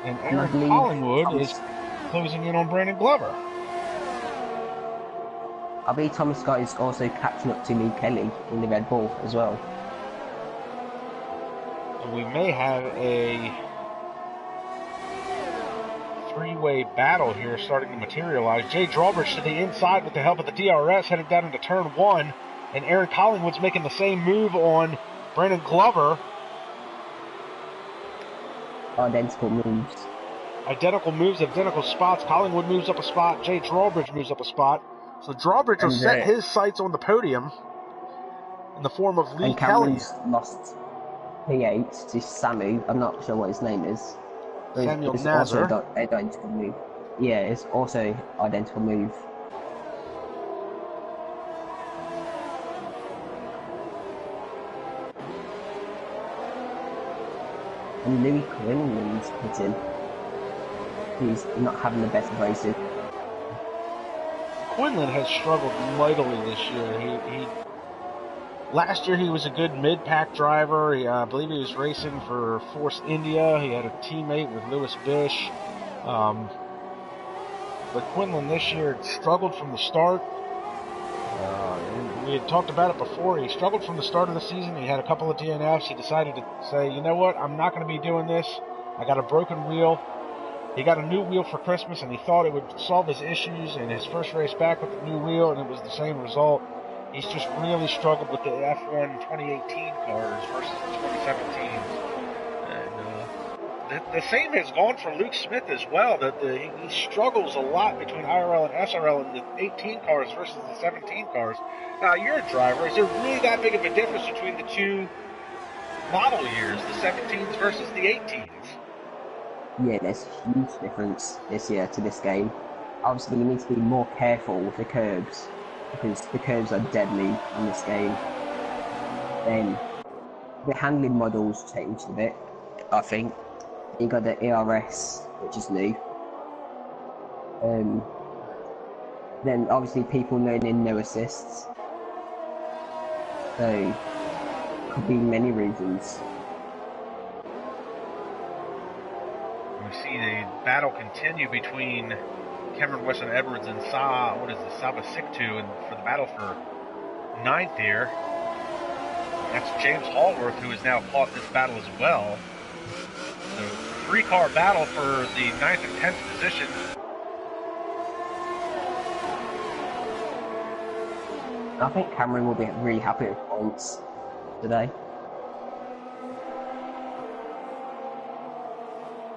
A: And Aaron Collingwood is closing in on Brandon Glover.
B: I believe Thomas Scott is also catching up to Lee Kelly in the Red Bull as well.
A: And we may have a three-way battle here starting to materialize. Jay Drawbridge to the inside with the help of the DRS, headed down into turn 1. And Aaron Collingwood's making the same move on Brandon Glover.
B: Identical moves.
A: Identical moves, identical spots. Collingwood moves up a spot. Jay Drawbridge moves up a spot. So Drawbridge will set his sights on the podium in the form of Lee Kelly.
B: Lost P8 to Samu. I'm not sure what his name is.
A: Samuel
B: it's
A: Nazar.
B: Also identical move. Yeah, it's also identical move. And Louis Quinlan's hitting. He's not having the best of races.
A: Quinlan has struggled mightily this year. Last year he was a good mid-pack driver. I believe he was racing for Force India. He had a teammate with Lewis Bish. But Quinlan this year struggled from the start. And we had talked about it before. He struggled from the start of the season. He had a couple of DNFs. He decided to say, you know what, I'm not going to be doing this. I got a broken wheel. He got a new wheel for Christmas, and he thought it would solve his issues in his first race back with the new wheel, and it was the same result. He's just really struggled with the F1 2018 cars versus the 2017. And the same has gone for Luke Smith as well. He struggles a lot between IRL and SRL in the 18 cars versus the 17 cars. Now, you're a driver. Is there really that big of a difference between the two model years, the 17s versus the 18s?
B: Yeah, there's a huge difference this year to this game. Obviously, you need to be more careful with the curbs, because the curves are deadly in this game. Then, the handling models changed a bit, I think. You got the ERS, which is new. Then, obviously, people learning no assists. So, could be many reasons.
A: We see the battle continue between Cameron Weston Edwards and Saba Siktu, and for the battle for 9th here. That's James Hallworth, who has now caught this battle as well. So 3-car battle for the 9th and 10th position.
B: I think Cameron will be really happy with points today.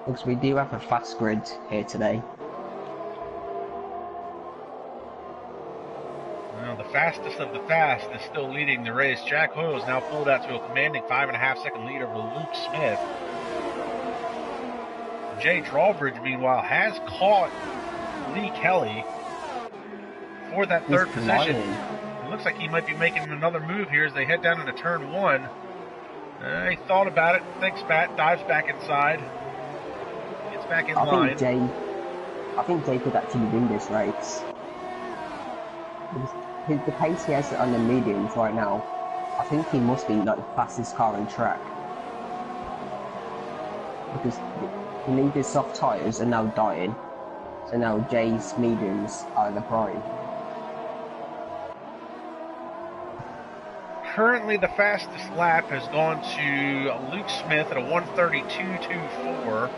B: Because we do have a fast grid here today.
A: Well, the fastest of the fast is still leading the race. Jack Hoyle is now pulled out to a commanding 5.5-second lead over Luke Smith. Jay Drawbridge, meanwhile, has caught Lee Kelly for that third position. It looks like he might be making another move here as they head down into turn 1. He thought about it, thinks back, dives back inside. Back in line.
B: I think Jay could actually win this race. The pace he has on the mediums right now, I think he must be like the fastest car on track. Because he needs his soft tyres are now dying, so now Jay's mediums are the prime.
A: Currently, the fastest lap has gone to Luke Smith at a 1:32.24.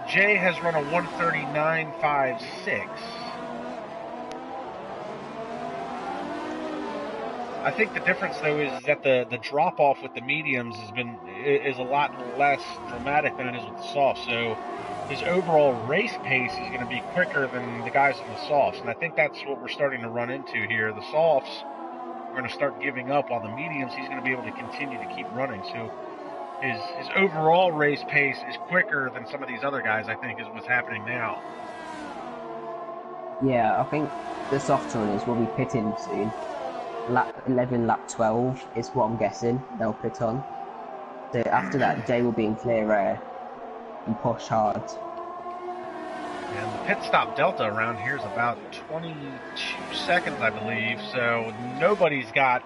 A: Jay has run a 1:39.56. I think the difference though is that the drop off with the mediums is a lot less dramatic than it is with the softs. So his overall race pace is going to be quicker than the guys in the softs, and I think that's what we're starting to run into here. The softs are going to start giving up, while the mediums he's going to be able to continue to keep running. So his overall race pace is quicker than some of these other guys, I think, is what's happening now.
B: Yeah, I think the soft runners will be pitting soon. Lap 11, lap 12 is what I'm guessing they'll pit on. So after that, Jay will be in clear air and push hard.
A: And the pit stop delta around here is about 22 seconds, I believe. So nobody's got.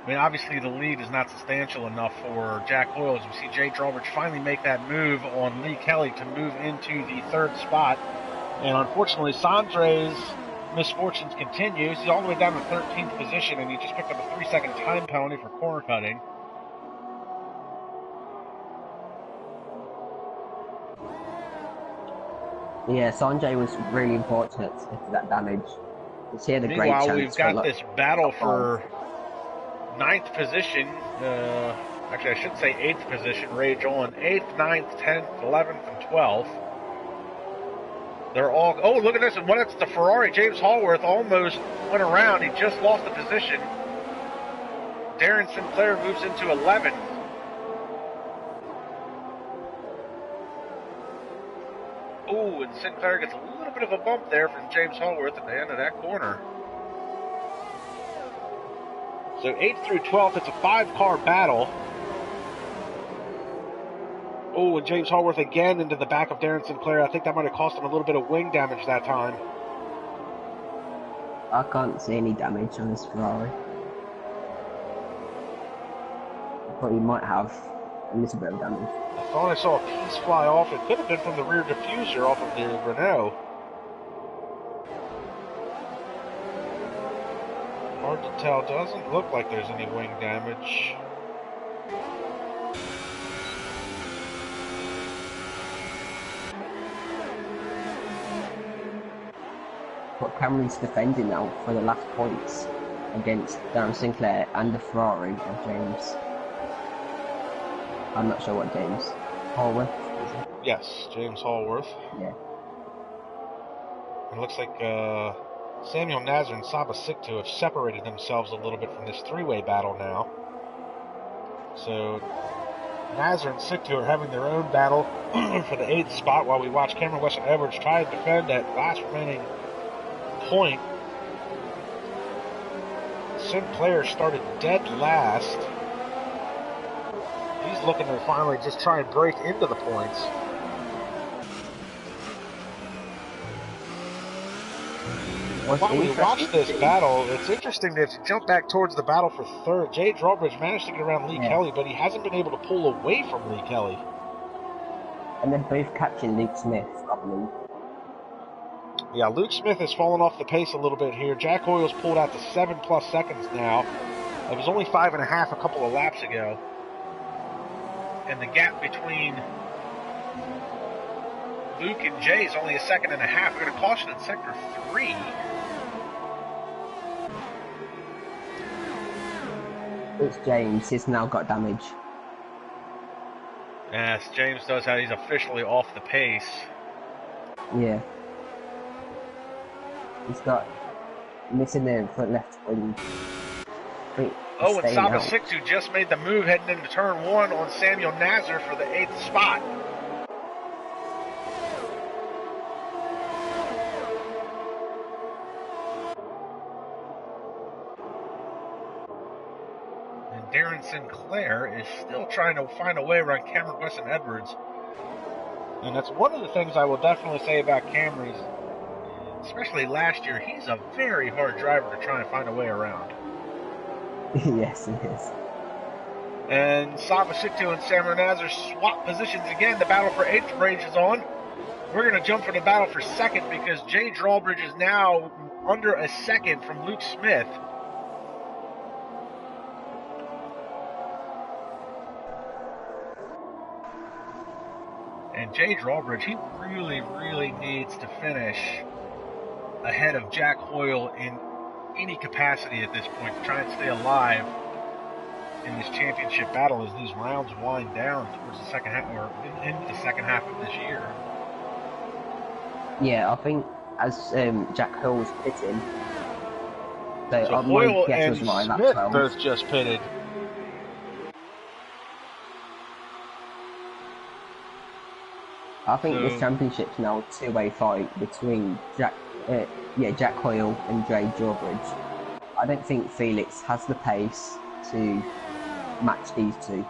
A: I mean, obviously the lead is not substantial enough for Jack Hoyle. As we see Jay Drawbridge finally make that move on Lee Kelly to move into the third spot. And unfortunately, Sondre's misfortunes continues. He's all the way down to 13th position, and he just picked up a 3-second time penalty for corner cutting.
B: Yeah, Sanjay was really unfortunate for that damage. He had a great chance.
A: Meanwhile, we've got this battle for 9th position. Actually, I should say 8th position. Rage on 8th, 9th, 10th, 11th, and 12th. They're all. Oh, look at this! And when it's the Ferrari, James Hallworth almost went around. He just lost the position. Darren Sinclair moves into 11th. Oh, and Sinclair gets a little bit of a bump there from James Hallworth at the end of that corner. So 8th through 12th, it's a 5-car battle. Oh, and James Hallworth again into the back of Darren Sinclair. I think that might have cost him a little bit of wing damage that time.
B: I can't see any damage on this Ferrari. But he might have a little bit of damage.
A: I thought I saw a piece fly off. It could have been from the rear diffuser off of the Renault. Hard to tell. Doesn't look like there's any wing damage.
B: But Cameron's defending now for the last points against Darren Sinclair and the Ferrari of James. I'm not sure what James Hallworth is it?
A: Yes, James Hallworth.
B: Yeah.
A: It looks like Samuel Nazar and Saba Sikto have separated themselves a little bit from this three-way battle now. So Nazar and Sikto are having their own battle for the 8th spot while we watch Cameron Weston Edwards try to defend that last remaining point. Sinclair started dead last. He's looking to finally just try and break into the points. While we watch this battle, it's interesting that if you jump back towards the battle for 3rd, Jay Drawbridge managed to get around Lee Kelly, but he hasn't been able to pull away from Lee Kelly.
B: And they're both catching Luke Smith, I believe.
A: Yeah, Luke Smith has fallen off the pace a little bit here. Jack Hoyle's pulled out to 7+ seconds now. It was only 5.5 a couple of laps ago. And the gap between Luke and Jay is only 1.5 seconds. We're going to caution in sector 3.
B: It's James, he's now got damage.
A: Yes, James does have, he's officially off the pace.
B: Yeah. He's got missing the front left wing.
A: Oh, and Saba Sikto just made the move heading into turn 1 on Samuel Nazar for the 8th spot. And Darren Sinclair is still trying to find a way around Cameron Weston Edwards. And that's one of the things I will definitely say about Cameron, especially last year, he's a very hard driver to try and find a way around.
B: Yes, he is.
A: And Saba Sikto and Samuel Nazar swap positions again. The battle for 8th rages on. We're going to jump for the battle for 2nd because Jay Drawbridge is now under 1 second from Luke Smith. And Jay Drawbridge, he really, really needs to finish ahead of Jack Hoyle in any capacity at this point to try and stay alive in this championship battle as these rounds wind down towards the second half, or into the second half of this year.
B: Yeah, I think as Jack Hill was pitting,
A: so Hoyle and Smith
B: lap
A: both just pitted.
B: I think this championship's now a two-way fight between Jack Hoyle and Dre Drawbridge. I don't think Felix has the pace to match these two.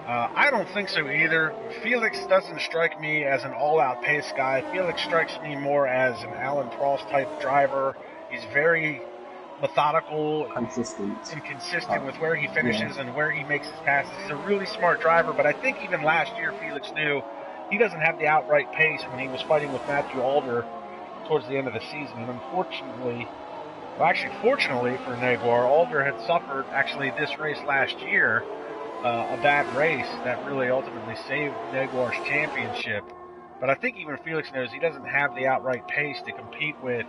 A: I don't think so either. Felix doesn't strike me as an all-out pace guy. Felix strikes me more as an Alan Prost type driver. He's very methodical, and consistent with where he finishes and where he makes his passes. He's a really smart driver, but I think even last year Felix knew he doesn't have the outright pace when he was fighting with Matthew Alder towards the end of the season. And unfortunately, fortunately for Negwer, Alder had suffered actually this race last year, a bad race that really ultimately saved Negwar's championship. But I think even Felix knows he doesn't have the outright pace to compete with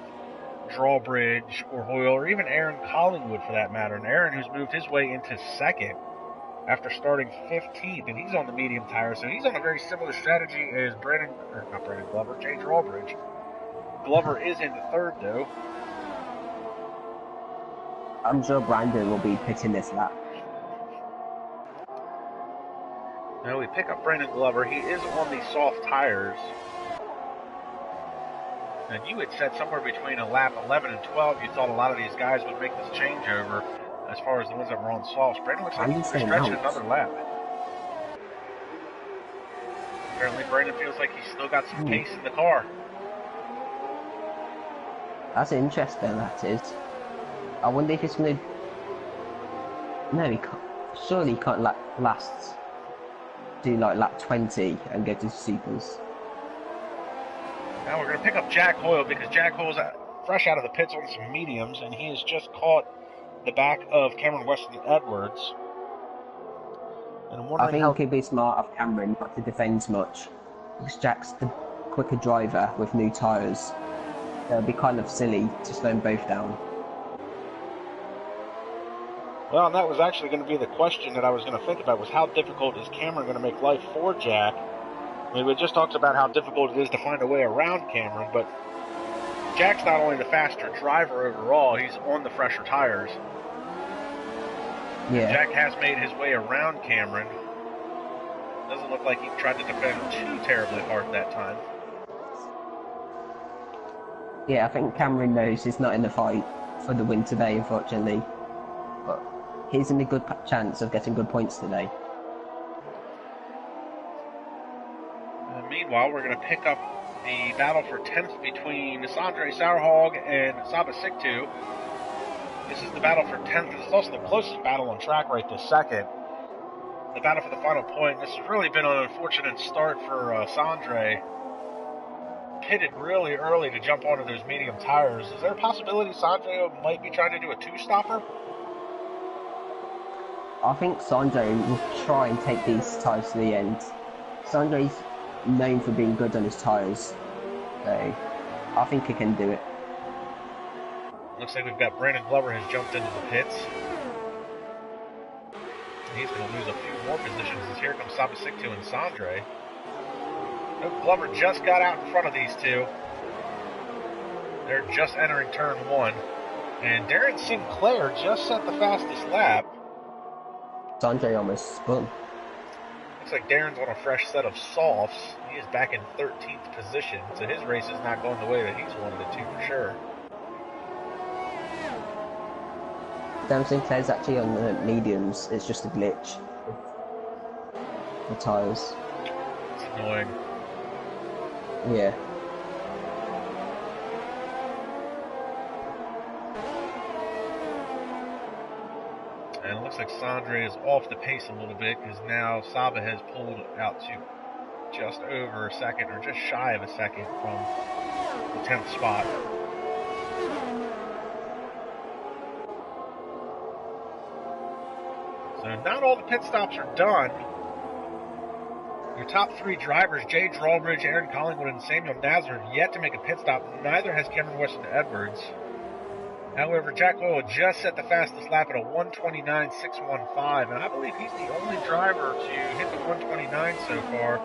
A: Drawbridge or Hoyle or even Aaron Collingwood for that matter. And Aaron, who's moved his way into second after starting 15th, and he's on the medium tire, so he's on a very similar strategy as Jay Drawbridge. Glover is into third though.
B: I'm sure Brandon will be pitting this lap.
A: Now we pick up Brandon Glover. He is on the soft tires. And you had said somewhere between a lap 11 and 12, you thought a lot of these guys would make this changeover as far as the ones that were on softs. Brandon looks like he's stretching another lap. Apparently Brandon feels like he's still got some pace in the car.
B: That's interesting, that is. I wonder if he's going to... No, he can't. Surely he can't do like lap 20 and go to supers.
A: Now we're going to pick up Jack Hoyle because Jack Hoyle's fresh out of the pits on some mediums, and he has just caught the back of Cameron Weston Edwards. And
B: I think it'd be smart of Cameron not to defend much, because Jack's the quicker driver with new tyres. So it'd be kind of silly to slow them both down.
A: Well, and that was actually going to be the question that I was going to think about, was how difficult is Cameron going to make life for Jack? I mean, we just talked about how difficult it is to find a way around Cameron, but Jack's not only the faster driver overall, he's on the fresher tires.
B: Yeah.
A: Jack has made his way around Cameron. Doesn't look like he tried to defend too terribly hard that time.
B: Yeah, I think Cameron knows he's not in the fight for the win today, unfortunately. But he's in a good chance of getting good points today.
A: Meanwhile, we're going to pick up the battle for 10th between Sondre Sorhaug and Saba Siktu. This is the battle for 10th. This is also the closest battle on track right this second. The battle for the final point. This has really been an unfortunate start for Sondre. Pitted really early to jump onto those medium tires. Is there a possibility Sondre might be trying to do a two-stopper?
B: I think Sondre will try and take these tyres to the end. Sondre's known for being good on his tyres, so I think he can do it.
A: Looks like we've got Brandon Glover has jumped into the pits. He's going to lose a few more positions as here comes Saba Siktu and Sondre. Glover just got out in front of these two. They're just entering turn one. And Darren Sinclair just set the fastest lap.
B: Sondre almost spun.
A: Looks like Darren's on a fresh set of softs. He is back in 13th position, so his race is not going the way that he's wanted it to for sure.
B: Darren Sinclair's actually on the mediums. It's just a glitch with the tyres.
A: It's annoying.
B: Yeah.
A: And it looks like Sondre is off the pace a little bit because now Saba has pulled out to just over a second or just shy of a second from the 10th spot. So not all the pit stops are done. Your top three drivers, Jay Drawbridge, Aaron Collingwood, and Samuel Nazar, have yet to make a pit stop. Neither has Cameron Weston Edwards. However, Jack Oil just set the fastest lap at a 1:29.615, and I believe he's the only driver to hit the 1:29 so far.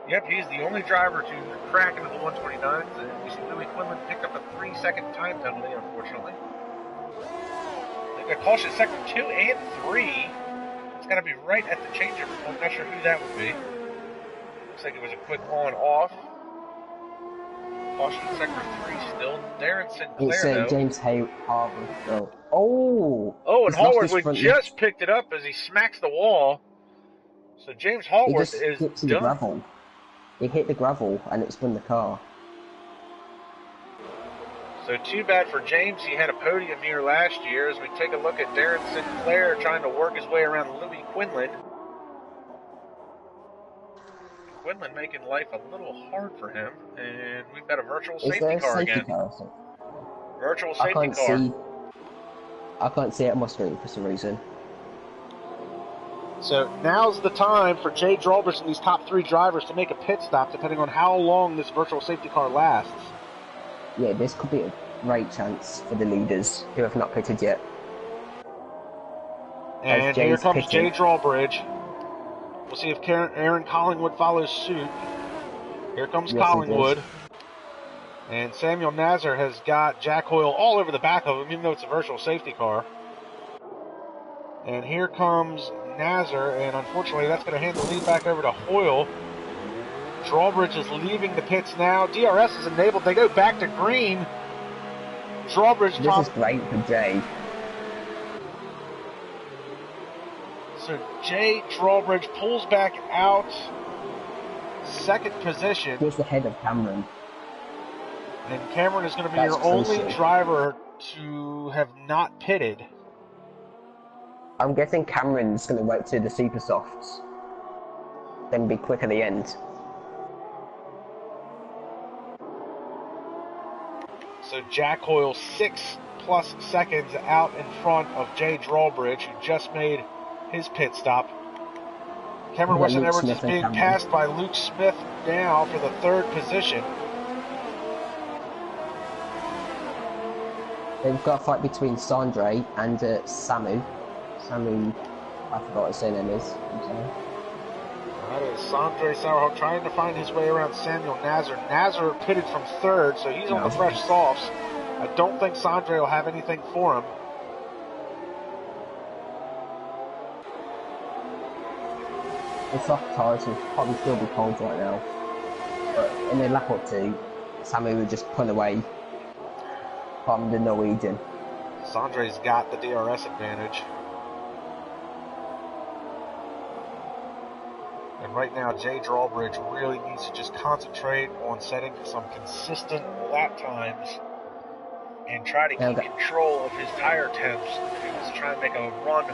A: Yep, he's the only driver to crack into the 1:29s, and we see Louis Quinlan picked up a 3-second time penalty, unfortunately. They've got caution in sector 2 and 3. It's got to be right at the changeover. I'm not sure who that would be. Looks like it was a quick on-off. Caution in sector 3 still. Darren Sinclair, though.
B: James Harvard. Oh!
A: Oh, and Hallworth just picked it up as he smacks the wall. So James Hallworth is done.
B: The gravel. He hit the gravel and it spun the car.
A: So too bad for James. He had a podium here last year. As we take a look at Darren Sinclair trying to work his way around Louis Quinlan. Quinlan making life a little hard for him. And we've got a virtual safety car again. Virtual safety car.
B: I can't see it on my screen for some reason.
A: So now's the time for Jay Drawbridge and these top three drivers to make a pit stop, depending on how long this virtual safety car lasts.
B: Yeah, this could be a great chance for the leaders who have not pitted yet.
A: And here comes Jay Drawbridge. We'll see if Aaron Collingwood follows suit. Here comes Collingwood. And Samuel Nazar has got Jack Hoyle all over the back of him, even though it's a virtual safety car. And here comes Nazar, and unfortunately that's going to hand the lead back over to Hoyle. Drawbridge is leaving the pits now. DRS is enabled. They go back to green. Drawbridge
B: This is great for Jay.
A: So Jay Drawbridge pulls back out. Second position.
B: Here's the head of Cameron.
A: And Cameron is going to be your only driver to have not pitted.
B: I'm guessing Cameron's going to wait to the super softs, then be quick at the end.
A: So Jack Hoyle 6+ seconds out in front of Jay Drawbridge, who just made his pit stop. Cameron Weston Edwards is being passed by Luke Smith now for the third position.
B: They've got a fight between Sondre and Samu. Samu, I forgot what his surname is. I'm sorry.
A: That is Sondre Sorhaug trying to find his way around Samuel Nazar. Nazar pitted from third, so he's on the fresh softs. I don't think Sondre will have anything for him.
B: The soft tires will probably still be cold right now. But in a lap or two, Samu would just pull away from the Norwegian.
A: Sondre's got the DRS advantage. And right now, Jay Drawbridge really needs to just concentrate on setting some consistent lap times and try to keep control of his tire temps. He's trying to make a run.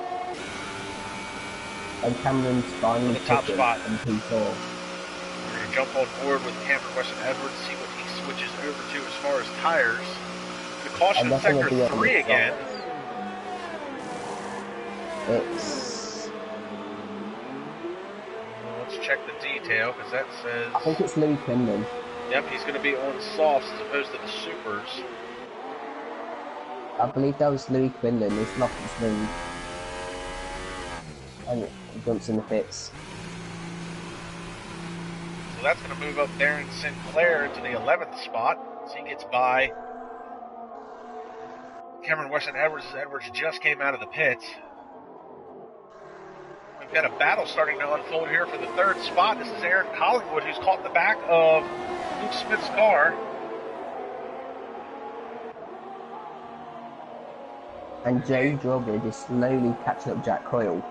B: And Cameron's finally
A: the top spot.
B: In P4.
A: We're going to jump on board with Cameron Weston Edwards, see what he switches over to as far as tires. The caution in sector 3 again. Let's check the detail, because that says...
B: I think it's Louis Quinlan.
A: Yep, he's going to be on softs as opposed to the supers.
B: I believe that was Louis Quinlan. He's lost his wing. And he jumps in the pits.
A: So that's going to move up Darren Sinclair into the 11th spot. So he gets by Cameron Weston Edwards as Edwards just came out of the pits. We've got a battle starting to unfold here for the third spot. This is Aaron Collingwood, who's caught the back of Luke Smith's car.
B: And Jay Drawbridge is slowly catching up Jack Coyle.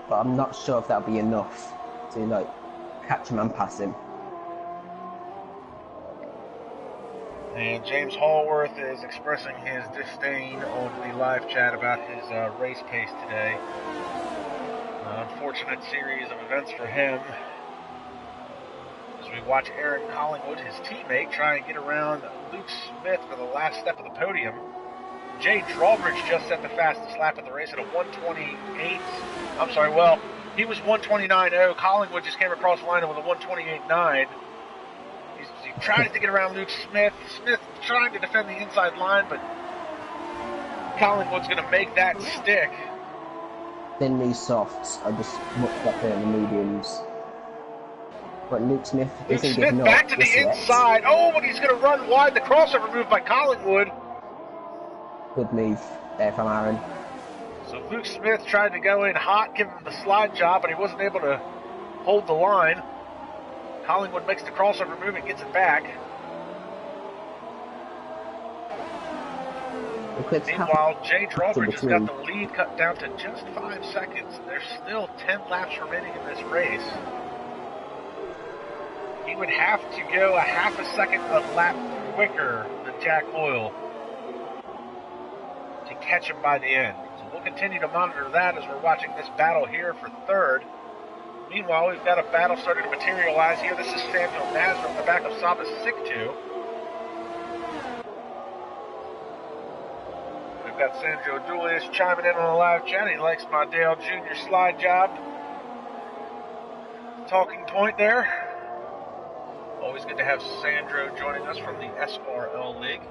B: But I'm not sure if that'll be enough to catch him and pass him.
A: And James Hallworth is expressing his disdain on the live chat about his race pace today. Unfortunate series of events for him. As we watch Aaron Collingwood, his teammate, try and get around Luke Smith for the last step of the podium. Jay Drawbridge just set the fastest lap of the race at a 1:28. He was 129.0. Collingwood just came across the line with a 128.9. He tried to get around Luke Smith. Smith trying to defend the inside line, but Collingwood's going to make that stick.
B: Then these softs are just much better than the mediums. But Luke Smith isn't giving up.
A: Back to the inside. Oh, but he's going to run wide. The crossover move by Collingwood.
B: Good move there from Aaron.
A: So Luke Smith tried to go in hot, give him the slide job, but he wasn't able to hold the line. Collingwood makes the crossover move and gets it back. Meanwhile, Jay Drawbridge has got the lead cut down to just 5 seconds. There's still 10 laps remaining in this race. He would have to go a half a second a lap quicker than Jack Boyle to catch him by the end. So we'll continue to monitor that as we're watching this battle here for third. Meanwhile, we've got a battle starting to materialize here. This is Samuel Nazar on the back of Saba Siktu. We've got Sandro Julius chiming in on the live chat. He likes my Dale Jr. slide job. Talking point there. Always good to have Sandro joining us from the SRL League.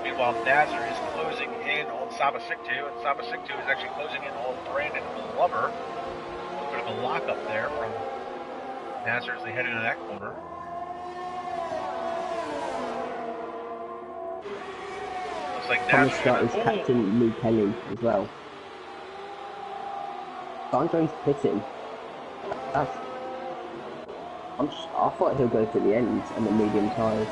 A: Meanwhile, Nazar is closing in on Saba Siktu, and Saba Siktu is actually closing in on Brandon Glover. A little bit of a lockup there from Nazar as they head into that corner. Looks like
B: Thomas Scott is captain Lee Kelly as well. Sondre's pitting. I thought he'll go to the end and the medium tyres.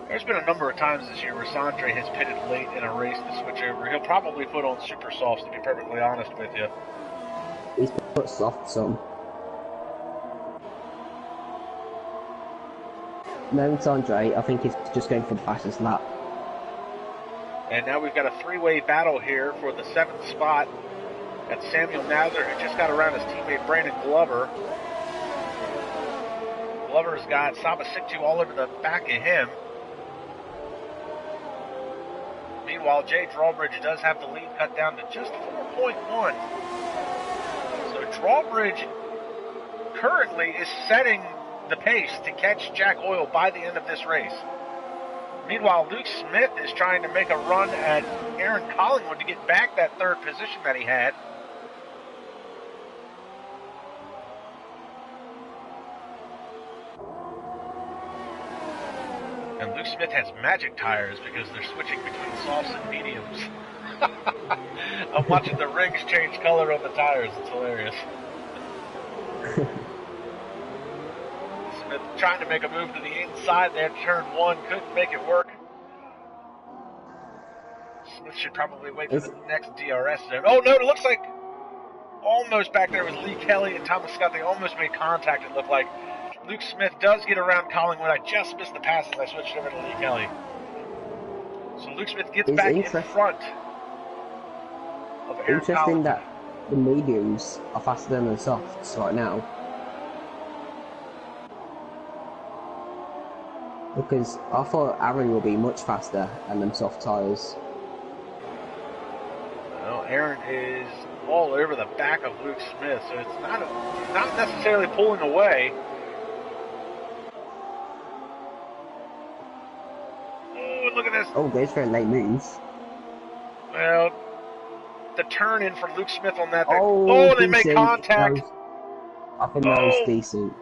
A: There's been a number of times this year where Sondre has pitted late in a race to switch over. He'll probably put on super softs, to be perfectly honest with you.
B: He's put softs on. No, Sondre, I think he's just going for the fastest lap.
A: And now we've got a three-way battle here for the 7th spot. Got Samuel Nazar, who just got around his teammate Brandon Glover. Glover's got Saba Siktu all over the back of him. Meanwhile, Jay Drawbridge does have the lead cut down to just 4.1. So Drawbridge currently is setting the pace to catch Jack Oil by the end of this race. Meanwhile, Luke Smith is trying to make a run at Aaron Collingwood to get back that third position that he had. And Luke Smith has magic tires because they're switching between softs and mediums. I'm watching the rings change color on the tires. It's hilarious. Smith trying to make a move to the inside there, turn one, couldn't make it work. Smith should probably wait for the next DRS zone. Oh no, it looks like almost back there was Lee Kelly and Thomas Scott. They almost made contact, it looked like. Luke Smith does get around Collingwood. I just missed the pass as I switched over to Lee Kelly. So Luke Smith gets back in front of Aaron
B: Interesting
A: Collingwood.
B: that the mediums are faster than the softs right now. Because I thought Aaron would be much faster than them soft tyres.
A: Well, Aaron is all over the back of Luke Smith, so it's not necessarily pulling away. Oh, look at this.
B: Oh, goes for a late move.
A: Well, the turn in for Luke Smith on that.
B: Oh,
A: they make contact.
B: I think that was decent.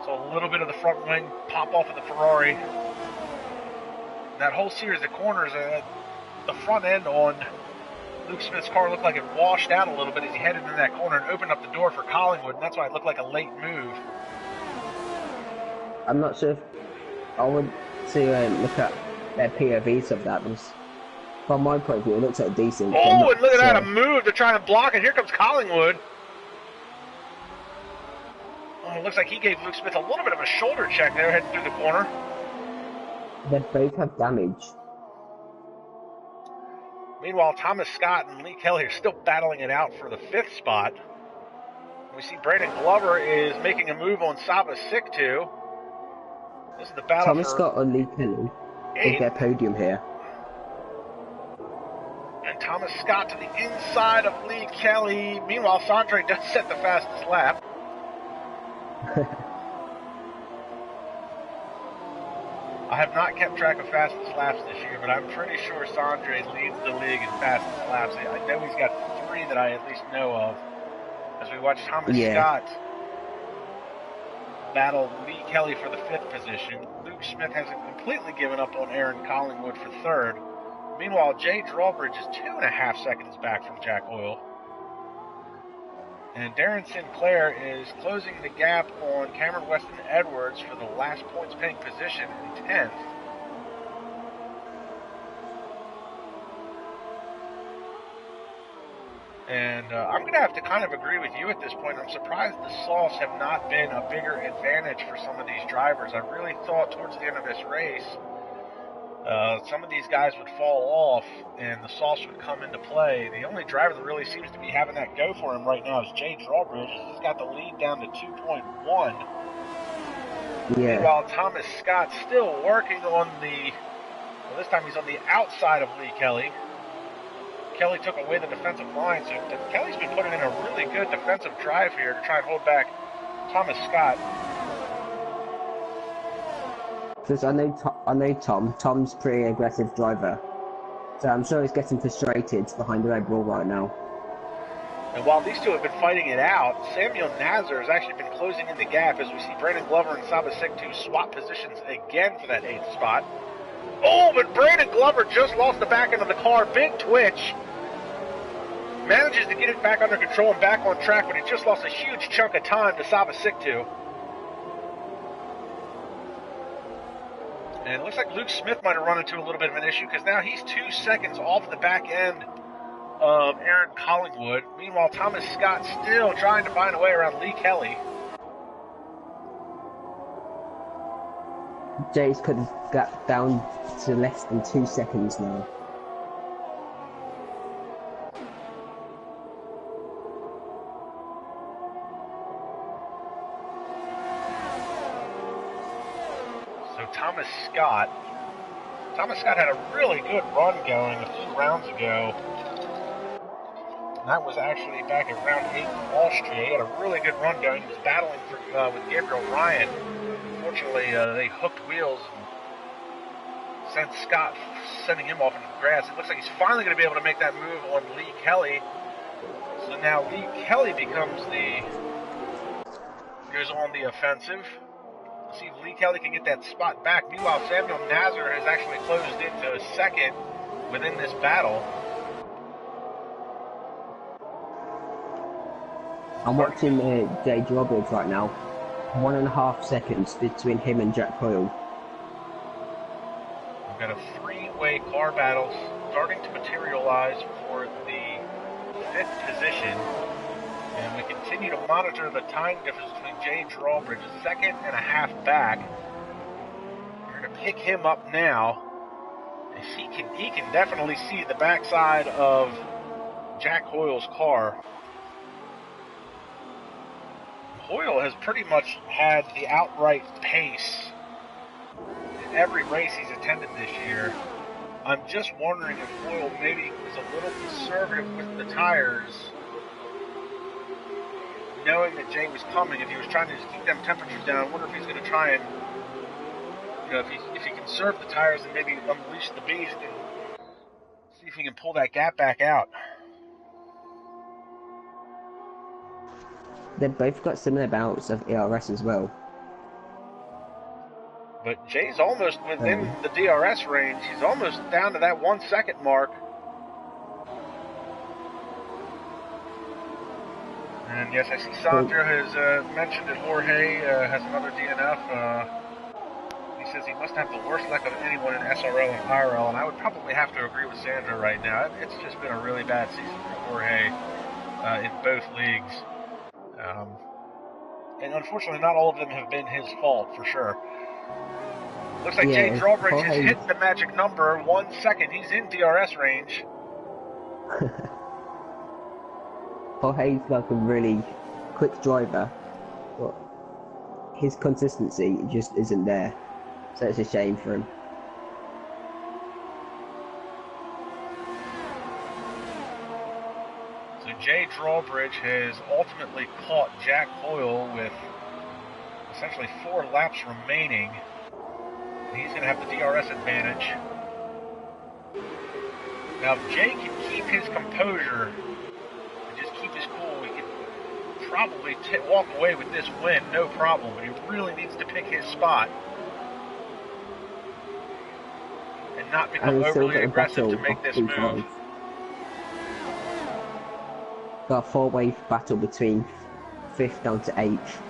A: So a little bit of the front wing pop off of the Ferrari. That whole series of corners, the front end on Luke Smith's car looked like it washed out a little bit as he headed into that corner and opened up the door for Collingwood, and that's why it looked like a late move.
B: I'm not sure if I would to look at their POVs of that, because from my point of view, it looks like decent.
A: Oh, and look at that, a move. They're trying to block it. Here comes Collingwood. Oh, it looks like he gave Luke Smith a little bit of a shoulder check there heading through the corner.
B: They both have damage.
A: Meanwhile, Thomas Scott and Lee Kelly are still battling it out for the 5th spot. We see Brandon Glover is making a move on Saba Siktu. This is the battle
B: Thomas
A: for
B: Scott and Lee Kelly will get a podium here.
A: And Thomas Scott to the inside of Lee Kelly. Meanwhile, Sondre does set the fastest lap. I have not kept track of fastest laps this year, but I'm pretty sure Sondre leads the league in fastest laps. I know he's got 3 that I at least know of. As we watch Thomas Scott battle Lee Kelly for the 5th position. Luke Smith hasn't completely given up on Aaron Collingwood for 3rd. Meanwhile, Jay Drawbridge is 2.5 seconds back from Jack Oil. And Darren Sinclair is closing the gap on Cameron Weston Edwards for the last points-paying position in 10th. And I'm going to have to kind of agree with you at this point. I'm surprised the sauce have not been a bigger advantage for some of these drivers. I really thought towards the end of this race, some of these guys would fall off and the sauce would come into play. The only driver that really seems to be having that go for him right now is Jay Drawbridge. He's got the lead down to 2.1.
B: Yeah.
A: Meanwhile, Thomas Scott still working on well, this time he's on the outside of Lee Kelly. Kelly took away the defensive line, so Kelly's been putting in a really good defensive drive here to try and hold back Thomas Scott.
B: Because I know Tom's a pretty aggressive driver, so I'm sure he's getting frustrated behind the Red Bull right now.
A: And while these two have been fighting it out, Samuel Nazar has actually been closing in the gap as we see Brandon Glover and Saba Siktu swap positions again for that 8th spot. Oh, but Brandon Glover just lost the back end of the car. Big twitch. Manages to get it back under control and back on track, but he just lost a huge chunk of time to Saba Siktu. And it looks like Luke Smith might have run into a little bit of an issue because now he's 2 seconds off the back end of Aaron Collingwood. Meanwhile, Thomas Scott still trying to find a way around Lee Kelly.
B: Jay's could have got down to less than 2 seconds now.
A: Thomas Scott had a really good run going a few rounds ago. And that was actually back at round 8 in Austria. He had a really good run going. He was battling with Gabriel Ryan. Unfortunately, they hooked wheels and sent Scott, sending him off into the grass. It looks like he's finally going to be able to make that move on Lee Kelly. So now Lee Kelly goes on the offensive. See if Lee Kelly can get that spot back. Meanwhile, Samuel Nazar has actually closed into 2nd within this battle.
B: I'm watching Jay Drawbridge right now. 1.5 seconds between him and Jack Coyle.
A: We've got a 3-way car battle starting to materialize for the 5th position. And we continue to monitor the time difference between Jay Drawbridge, 2.5 back. We're going to pick him up now. He can definitely see the backside of Jack Hoyle's car. Hoyle has pretty much had the outright pace in every race he's attended this year. I'm just wondering if Hoyle maybe was a little conservative with the tires, knowing that Jay was coming. If he was trying to just keep them temperatures down, I wonder if he's going to try and, if he conserve the tires and maybe unleash the beast and see if he can pull that gap back out.
B: They've both got similar bouts of ERS as well.
A: But Jay's almost within the DRS range. He's almost down to that 1 second mark. And yes, I see Sondre has mentioned that Jorge has another DNF. He says he must have the worst luck of anyone in SRL and IRL, and I would probably have to agree with Sandra right now. It's just been a really bad season for Jorge in both leagues. And unfortunately, not all of them have been his fault, for sure. Looks like Jay Drawbridge has hit the magic number, 1 second. He's in DRS range.
B: Jorge's like a really quick driver, but his consistency just isn't there. So it's a shame for him.
A: So Jay Drawbridge has ultimately caught Jack Hoyle with essentially 4 laps remaining. He's going to have the DRS advantage. Now, if Jay can keep his composure and just keep his cool, he can probably walk away with this win, no problem. But he really needs to pick his spot and not become overly aggressive to make this move.
B: Got a 4-way battle between 5th down to 8th.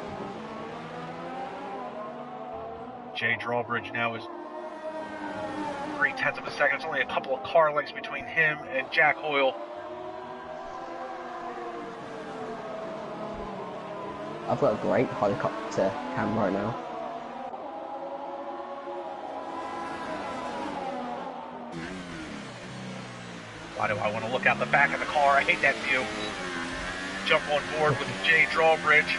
A: Jay Drawbridge now is 0.3 of a second. It's only a couple of car lengths between him and Jack Hoyle.
B: I've got a great helicopter cam right now.
A: Why do I want to look out the back of the car? I hate that view. Jump on board with Jay Drawbridge.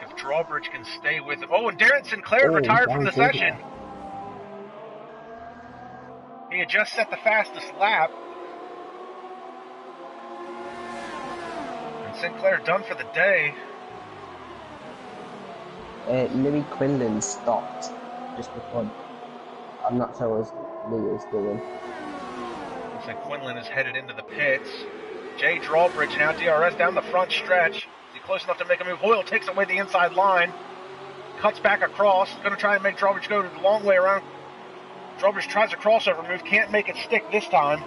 A: If Drawbridge can stay with him. Oh, and Darren Sinclair retired from the session. He had just set the fastest lap. And Sinclair done for the day.
B: Louis Quinlan stopped just before. I'm not sure what Louis was doing.
A: Looks like Quinlan is headed into the pits. Jay Drawbridge now DRS down the front stretch. Is he close enough to make a move? Hoyle takes away the inside line. Cuts back across. Going to try and make Drawbridge go the long way around. Drawbridge tries a crossover move. Can't make it stick this time.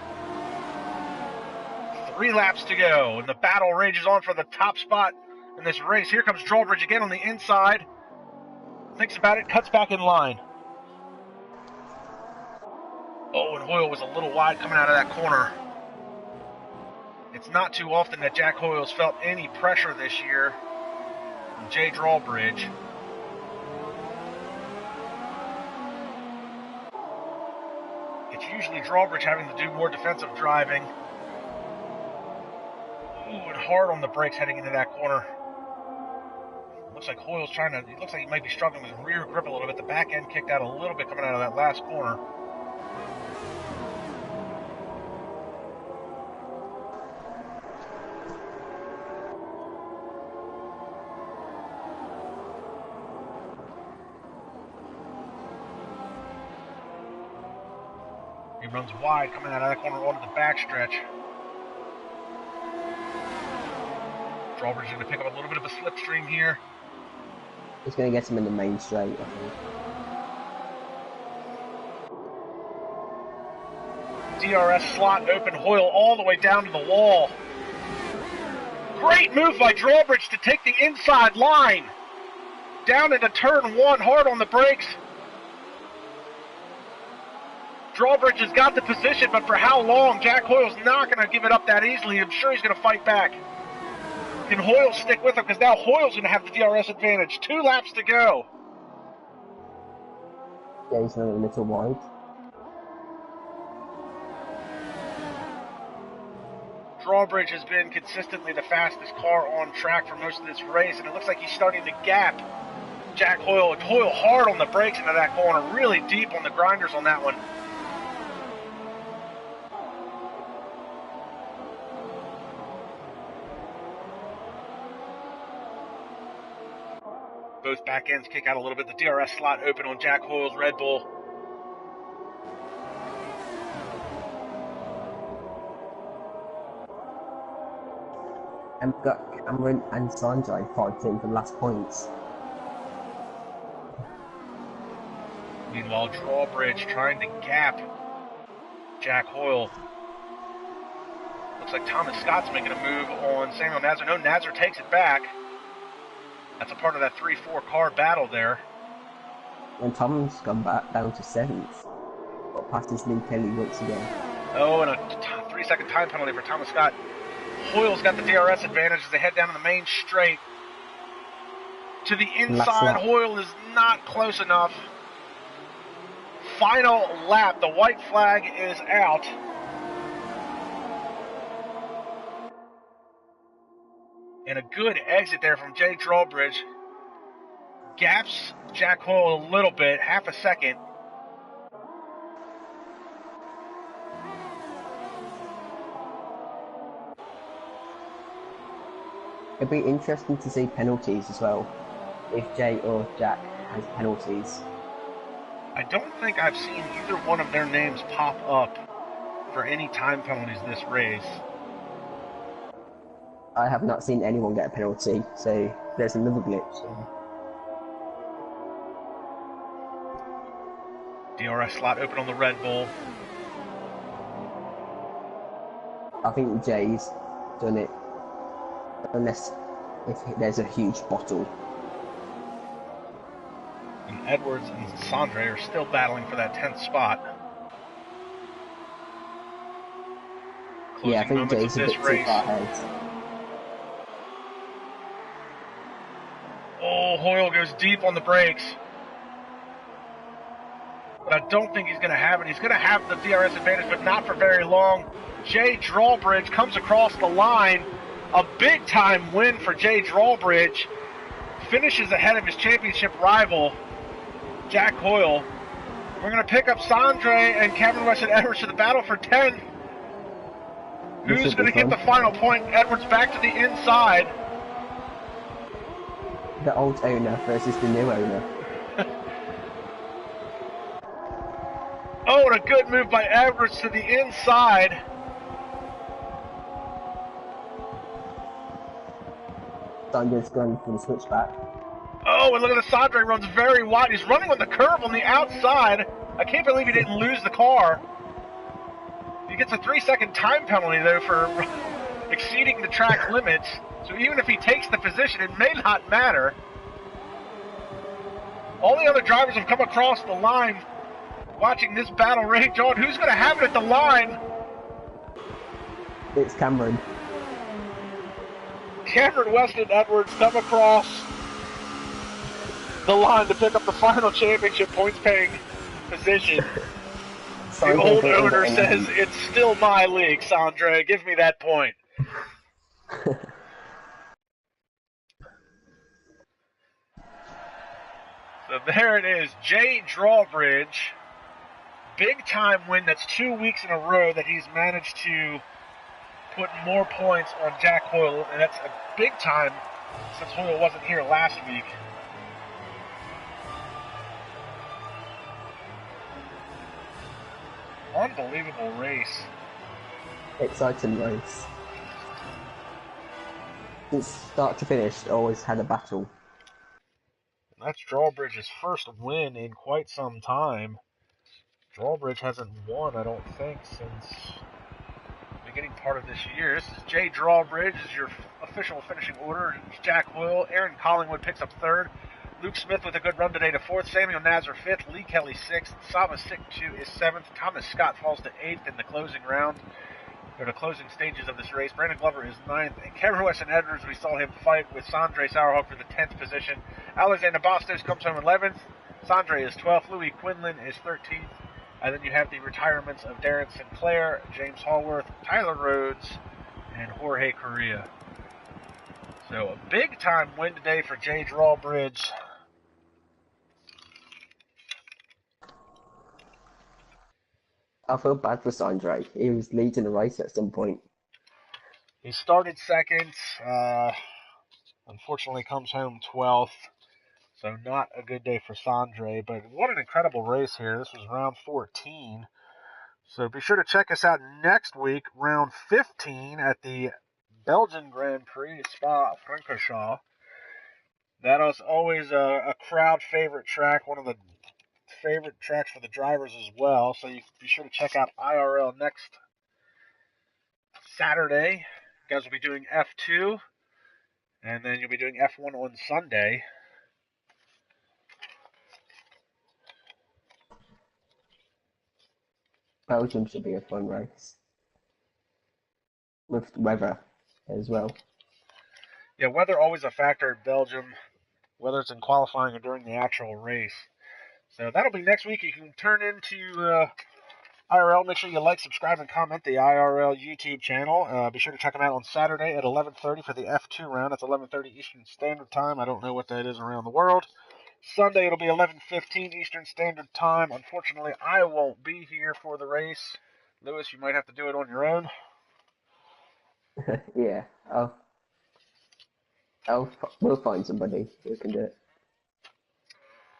A: 3 laps to go. And the battle rages on for the top spot in this race. Here comes Drawbridge again on the inside. Thinks about it. Cuts back in line. Oh, and Hoyle was a little wide coming out of that corner. It's not too often that Jack Hoyle's felt any pressure this year from Jay Drawbridge. It's usually Drawbridge having to do more defensive driving. Ooh, and hard on the brakes heading into that corner. Looks like Hoyle's trying to, it looks like he might be struggling with rear grip a little bit. The back end kicked out a little bit coming out of that last corner. He runs wide coming out of that corner onto the backstretch. Drawbridge is going to pick up a little bit of a slipstream here.
B: It's going to get him in the main straight, I think.
A: DRS slot open, Hoyle all the way down to the wall. Great move by Drawbridge to take the inside line. Down into turn 1, hard on the brakes. Drawbridge has got the position, but for how long? Jack Hoyle's not going to give it up that easily. I'm sure he's going to fight back. Can Hoyle stick with him? Because now Hoyle's going to have the DRS advantage. 2 laps to go.
B: Yeah, he's running a little wide.
A: Drawbridge has been consistently the fastest car on track for most of this race, and it looks like he's starting to gap Jack Hoyle. Hoyle hard on the brakes into that corner, really deep on the grinders on that one. Both back ends kick out a little bit. The DRS slot open on Jack Hoyle's Red Bull.
B: And we've got Cameron and Sondre fighting for the last points.
A: Meanwhile, Drawbridge trying to gap Jack Hoyle. Looks like Thomas Scott's making a move on Samuel Nazar. No, Nazar takes it back. That's a part of that 3-4 car battle there.
B: And Tom's gone back down to 7th. Got past his Lee Kelly once again.
A: Oh, and a 3-second time penalty for Thomas Scott. Hoyle's got the DRS advantage as they head down to the main straight. To the inside, Hoyle is not close enough. final lap. The white flag is out. And a good exit there from Jay Drawbridge. Gaps Jack Hoyle a little bit, half a second.
B: It'd be interesting to see penalties as well, if Jay or Jack has penalties.
A: I don't think I've seen either one of their names pop up for any time penalties this race.
B: I have not seen anyone get a penalty, so there's another glitch.
A: DRS slot open on the Red Bull.
B: I think Jay's done it, unless if there's a huge bottle.
A: And Edwards and Sondre are still battling for that 10th spot. Closing
B: Yeah, I think Jay's a bit too far ahead.
A: Oh, Hoyle goes deep on the brakes. But I don't think he's going to have it. He's going to have the DRS advantage, but not for very long. Jay Drawbridge comes across the line. A big-time win for Jay Drawbridge. Finishes ahead of his championship rival, Jack Hoyle. We're going to pick up Sondre and Cameron Weston Edwards to the battle for 10th. Who's going to get the final point? Edwards back to the inside.
B: The old owner versus the new owner.
A: Oh, and a good move by Edwards to the inside.
B: Sondre's going for the switchback.
A: Oh, and look at the Sondre runs very wide. He's running on the curve on the outside. I can't believe he didn't lose the car. He gets a 3-second time penalty, though, for exceeding the track limits. So even if he takes the position, it may not matter. All the other drivers have come across the line watching this battle rage on. Who's going to have it at the line?
B: It's Cameron.
A: Cameron Weston Edwards come across the line to pick up the final championship points-paying position. The old owner says, it's still my league, Sondre. Give me that point. So there it is. Jay Drawbridge. Big-time win. That's 2 weeks in a row that he's managed to put more points on Jack Hoyle. And that's a big time since Hoyle wasn't here last week. Unbelievable race.
B: Exciting race. Since start to finish, always had a battle.
A: That's Drawbridge's first win in quite some time. Drawbridge hasn't won, I don't think, since the beginning part of this year. This is Jay Drawbridge. This is your official finishing order. It's Jack Hoyle. Aaron Collingwood picks up 3rd. Luke Smith with a good run today to 4th. Samuel Nazar 5th. Lee Kelly 6th. Sava Siktu is 7th. Thomas Scott falls to 8th in the closing round. Or the closing stages of this race. Brandon Glover is 9th. And Cameron Weston Edwards, we saw him fight with Sondre Sorhaug for the 10th position. Alexander Bastos comes home 11th. Sondre is 12th. Louis Quinlan is 13th. And then you have the retirements of Darren Sinclair, James Hallworth, Tyler Rhodes, and Jorge Correa. So a big-time win today for Jay Drawbridge.
B: I feel bad for Sondre. He was leading the race at some point.
A: He started 2nd. Unfortunately comes home 12th. So not a good day for Sondre, but what an incredible race here. This was round 14. So be sure to check us out next week, round 15 at the Belgian Grand Prix, Spa-Francorchamps. That is always a crowd favorite track, one of the favorite tracks for the drivers as well. So you be sure to check out IRL next Saturday. You guys will be doing F2, and then you'll be doing F1 on Sunday.
B: Belgium should be a fun race. With weather as well.
A: Yeah, weather always a factor in Belgium, whether it's in qualifying or during the actual race. So that'll be next week. You can turn into IRL. Make sure you like, subscribe, and comment the IRL YouTube channel. Be sure to check them out on Saturday at 11:30 for the F2 round. That's 11:30 Eastern Standard Time. I don't know what that is around the world. Sunday it'll be 11:15 Eastern Standard Time. Unfortunately, I won't be here for the race. Lewis, you might have to do it on your own.
B: Yeah, we'll find somebody who can do it.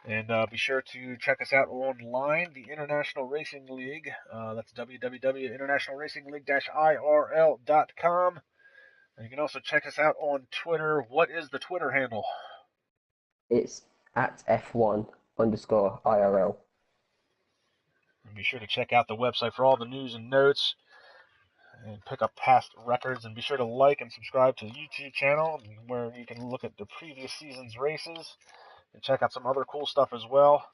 A: And be sure to check us out online, the International Racing League. That's www.internationalracingleague-irl.com. And you can also check us out on Twitter. What is the Twitter handle?
B: It's at F1_IRL.
A: And be sure to check out the website for all the news and notes and pick up past records. And be sure to like and subscribe to the YouTube channel where you can look at the previous season's races and check out some other cool stuff as well.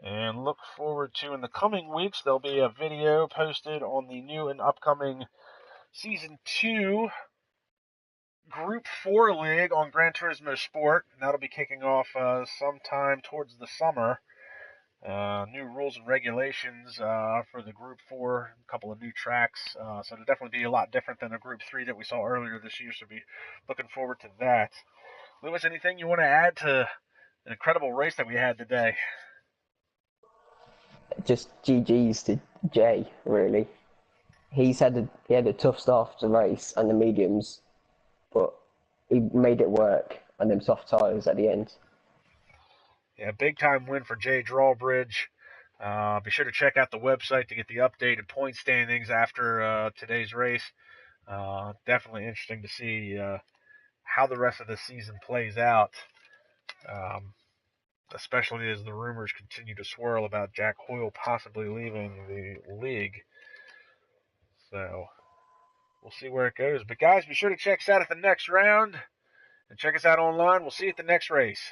A: And look forward to, in the coming weeks, there'll be a video posted on the new and upcoming Season 2 Group 4 League on Gran Turismo Sport. And that'll be kicking off sometime towards the summer. New rules and regulations for the Group 4, a couple of new tracks. So it'll definitely be a lot different than the Group 3 that we saw earlier this year, so be looking forward to that. Lewis, anything you want to add to an incredible race that we had today?
B: Just GG's to Jay, really. He had a tough start to the race and the mediums, but he made it work and them soft tyres at the end.
A: Yeah, big time win for Jay Drawbridge. Be sure to check out the website to get the updated point standings after today's race. Definitely interesting to see how the rest of the season plays out, especially as the rumors continue to swirl about Jack Hoyle possibly leaving the league. So we'll see where it goes. But guys, be sure to check us out at the next round and check us out online. We'll see you at the next race.